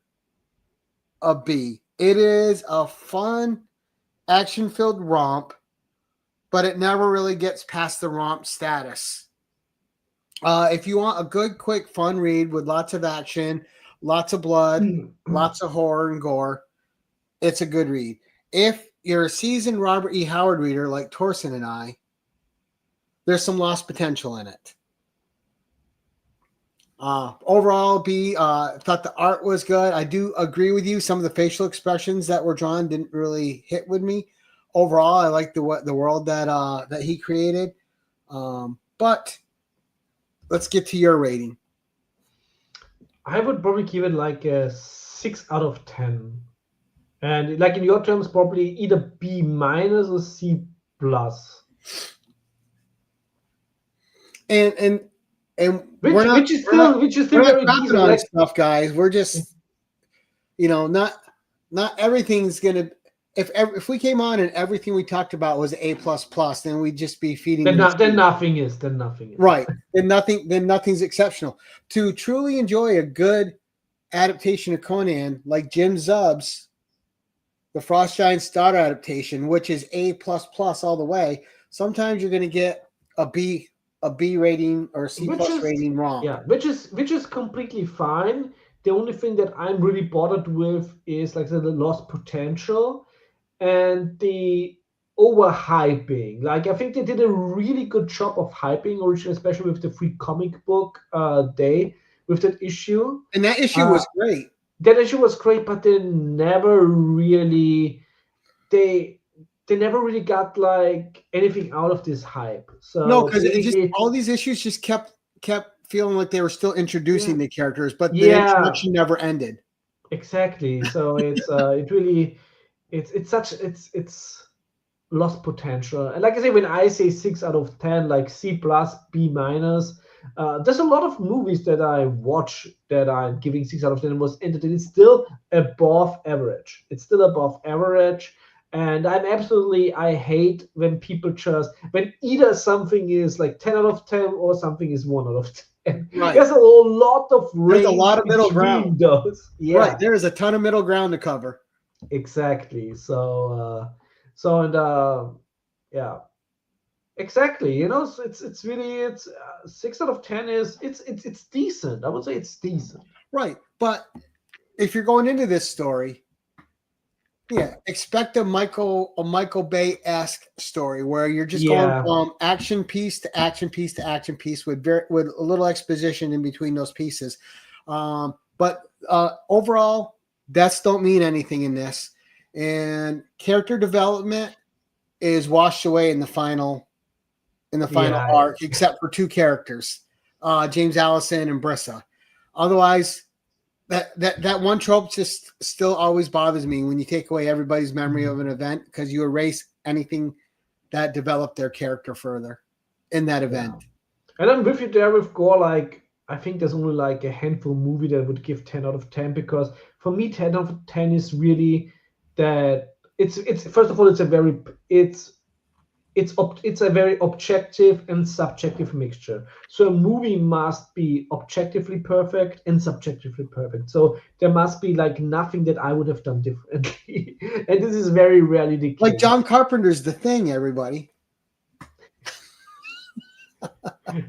a B. It is a fun, action-filled romp, but it never really gets past the romp status. If you want a good, quick, fun read with lots of action, lots of blood, lots of horror and gore, it's a good read. If you're a seasoned Robert E. Howard reader like Thorsten and I, there's some lost potential in it. Overall, B, thought the art was good. I do agree with you. Some of the facial expressions that were drawn didn't really hit with me. Overall, I like the world that he created. But let's get to your rating. I would probably give it like a 6 out of 10. And like in your terms, probably either B- or C+. And which is still very decent. Like stuff, guys. We're just, not everything's gonna. If we came on and everything we talked about was A++, then we'd just be feeding. Then nothing is. Right. Then nothing's exceptional. To truly enjoy a good adaptation of Conan, like Jim Zub's The Frost Giant's Daughter adaptation, which is A++ all the way, sometimes you're going to get a B rating or C+ rating wrong. Yeah, which is completely fine. The only thing that I'm really bothered with is like the lost potential and the overhyping. Like I think they did a really good job of hyping originally, especially with the free comic book day with that issue. And that issue was great. That issue was great, but they never really got like anything out of this hype. So no, because all these issues just kept feeling like they were still introducing the characters, but the introduction never ended. Exactly. So it's it's lost potential. And like I say, when I say 6 out of 10, like C+, B-, there's a lot of movies that I watch that I'm giving 6 out of 10 was entertaining. It's still above average. And I hate when people when either something is like 10 out of 10 or something is 1 out of 10. Right. There's a lot of middle ground. Those. Yeah. Right. There is a ton of middle ground to cover. Exactly. So yeah. Exactly. It's really 6 out of 10 is it's decent. I would say it's decent. Right. But if you're going into this story, expect a Michael Bay-esque story where you're just going from action piece to action piece to action piece with a little exposition in between those pieces. But overall, deaths don't mean anything in this, and character development is washed away in the final arc, except for 2 characters. James Allison and Brissa. Otherwise, that one trope just still always bothers me when you take away everybody's memory of an event because you erase anything that developed their character further in that event. And I'm with you there with gore. Like, I think there's only like a handful movie that would give 10 out of 10 because for me, 10 out of 10 is really that it's first of all, it's a very objective and subjective mixture. So a movie must be objectively perfect and subjectively perfect. So there must be like nothing that I would have done differently. And this is very rarely the case. Like John Carpenter's The Thing, everybody.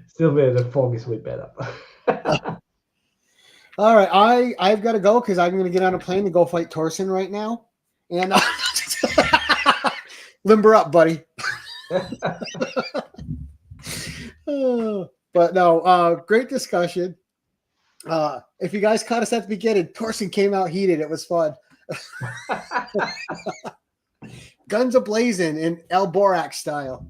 Still, the fog is way better. All right, I've got to go because I'm going to get on a plane to go fight Thorsten right now. And limber up, buddy. But no, great discussion. If you guys caught us at the beginning, Thorsten came out heated. It was fun. Guns a-blazing in El Borak style.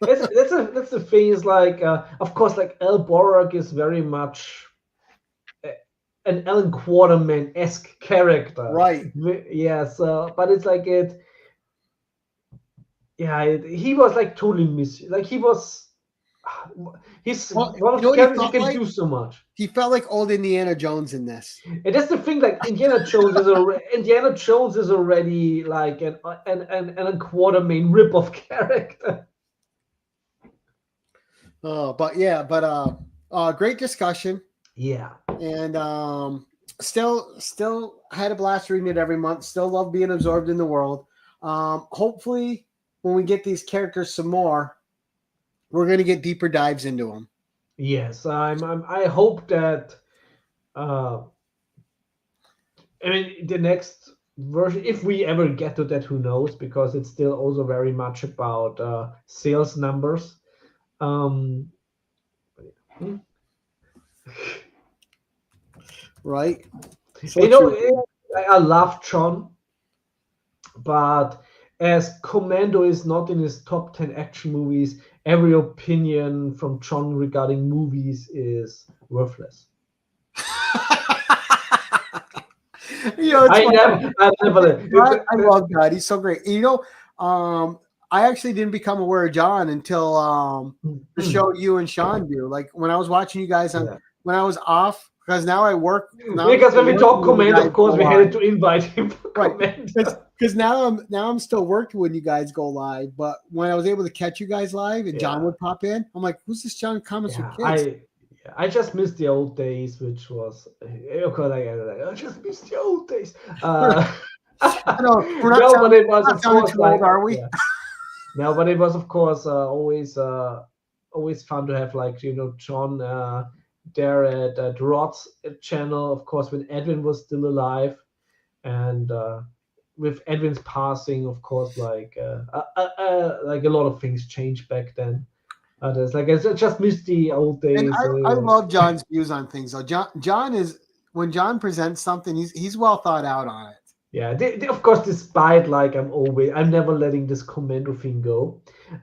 That's the thing is like, of course, like El Borak is very much an Alan Quarterman-esque character. Right. Yeah, so, but it's like it. Yeah, he was like totally like he was. He's one of the characters who can do so much. He felt like old Indiana Jones in this. And that's the thing. Like Indiana Jones is already like an Quartermain rip-off character. Great discussion. Yeah. And still had a blast reading it every month. Still love being absorbed in the world. Hopefully, when we get these characters some more, we're going to get deeper dives into them. Yes, I hope that. I mean, the next version, if we ever get to that, who knows? Because it's still also very much about sales numbers. Right. So I love John, but as Commando is not in his top 10 action movies, every opinion from John regarding movies is worthless. I love that. He's so great. I actually didn't become aware of John until the show you and Sean do. Like when I was watching you guys when I was off, because now I work. Because when we talk Command, of course, we had to invite him for Command. Because now I'm still working when you guys go live. But when I was able to catch you guys live and John would pop in, I'm like, who's this John Comments with Kids? I just missed the old days, which was I just missed the old days. We're not but it was of course too old, are we? No, but it was of course always fun to have John there at Rod's channel, of course, when Edwin was still alive, and with Edwin's passing, of course, like a lot of things changed back then. I just missed the old days. And I love John's views on things. So John is, when John presents something, he's well thought out on it. Yeah, of course, despite I'm never letting this Commando thing go.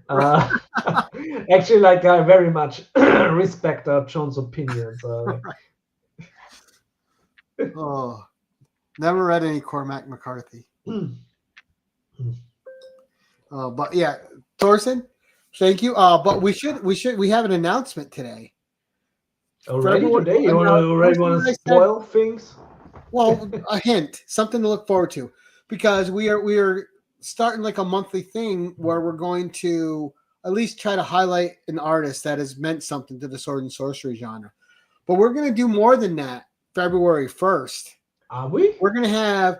Actually, I very much respect John's opinions. Never read any Cormac McCarthy. But yeah, Thorsten, thank you. But we have an announcement today. Already today? You already want to spoil things? Well, a hint, something to look forward to, because we are starting like a monthly thing where we're going to at least try to highlight an artist that has meant something to the sword and sorcery genre. But we're going to do more than that. February 1st. Are we? We're going to have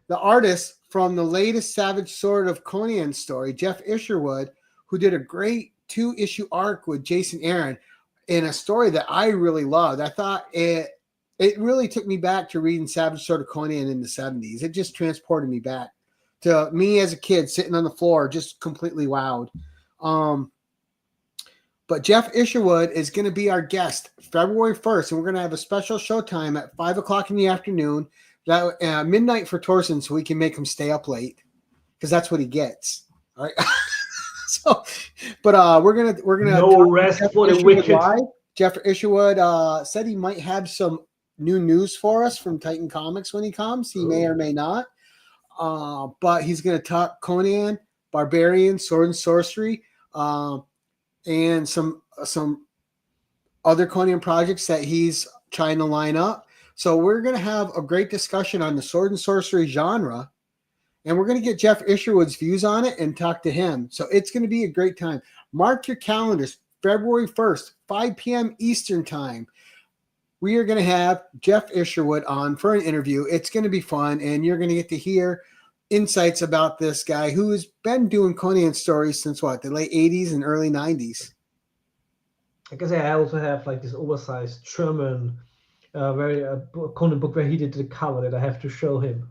the artist from the latest Savage Sword of Conan story, Jeff Isherwood, who did a great 2-issue arc with Jason Aaron in a story that I really loved. I thought it really took me back to reading Savage Sword of Conan in the 70s. It just transported me back to me as a kid sitting on the floor, just completely wowed. But Jeff Isherwood is going to be our guest February 1st, and we're going to have a special showtime at 5 o'clock in the afternoon, midnight for Thorsten, so we can make him stay up late, because that's what he gets. All right. So, but we're gonna No talk to rest Jeff for the Isherwood wicked. live. Jeff Isherwood said he might have some new news for us from Titan Comics when he comes. He may or may not. But he's going to talk Conan, Barbarian, Sword and Sorcery, and some other Conan projects that he's trying to line up. So we're going to have a great discussion on the Sword and Sorcery genre, and we're going to get Jeff Isherwood's views on it and talk to him. So it's going to be a great time. Mark your calendars, February 1st, 5 p.m. Eastern Time. We are going to have Jeff Isherwood on for an interview. It's going to be fun, and you're going to get to hear insights about this guy who has been doing Conan stories since what, the late 80s and early 90s. I guess I also have like this oversized German Conan book where he did the cover that I have to show him.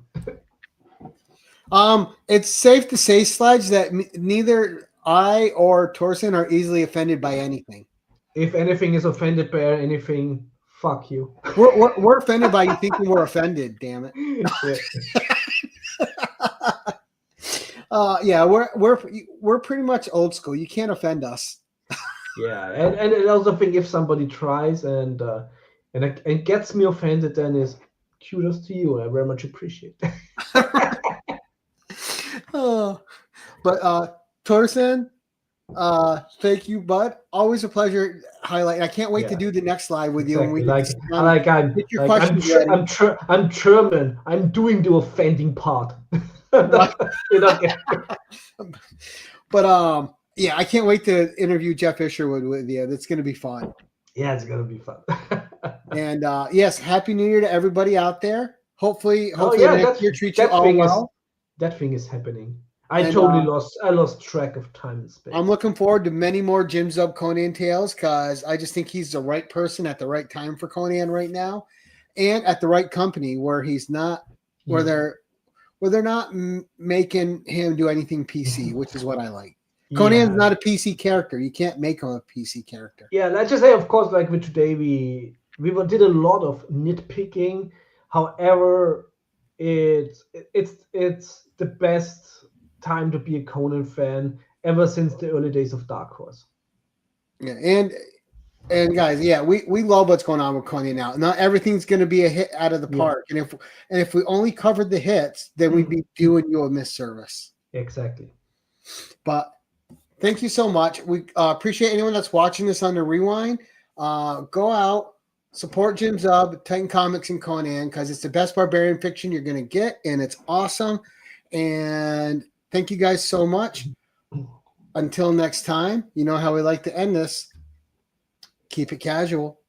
It's safe to say, Sledge, that neither I or Thorsten are easily offended by anything. If anything is offended by anything, fuck you. We're offended by you thinking we're offended. Damn it. Yeah, we're pretty much old school. You can't offend us. Yeah, and I also think if somebody tries and gets me offended, then is kudos to you. I very much appreciate that. But Thorsten, thank you, bud. Always a pleasure. Highlight. I can't wait to do the next live with you. And we I'm German. I'm doing the offending part. But yeah, I can't wait to interview Jeff Isherwood with you. That's going to be fun. Yeah, it's going to be fun. And yes, Happy New Year to everybody out there. Hopefully next year treats you all well. That thing is happening. I lost track of time and space. I'm looking forward to many more Jim Zub Conan tales because I just think he's the right person at the right time for Conan right now, and at the right company where he's not where they're not making him do anything PC, which is what I like. Conan's not a PC character. You can't make him a PC character. Yeah, let's just say, of course, like with today, we did a lot of nitpicking. However, it's the best time to be a Conan fan ever since the early days of Dark Horse. Yeah, and guys, yeah, we love what's going on with Conan now. Not everything's going to be a hit out of the park, and if we only covered the hits, then we'd be doing you a misservice. Exactly. But thank you so much. We appreciate anyone that's watching this on the rewind. Go out, support Jim Zub, Titan Comics, and Conan because it's the best barbarian fiction you're going to get, and it's awesome. And thank you guys so much. Until next time, you know how we like to end this. Keep it casual.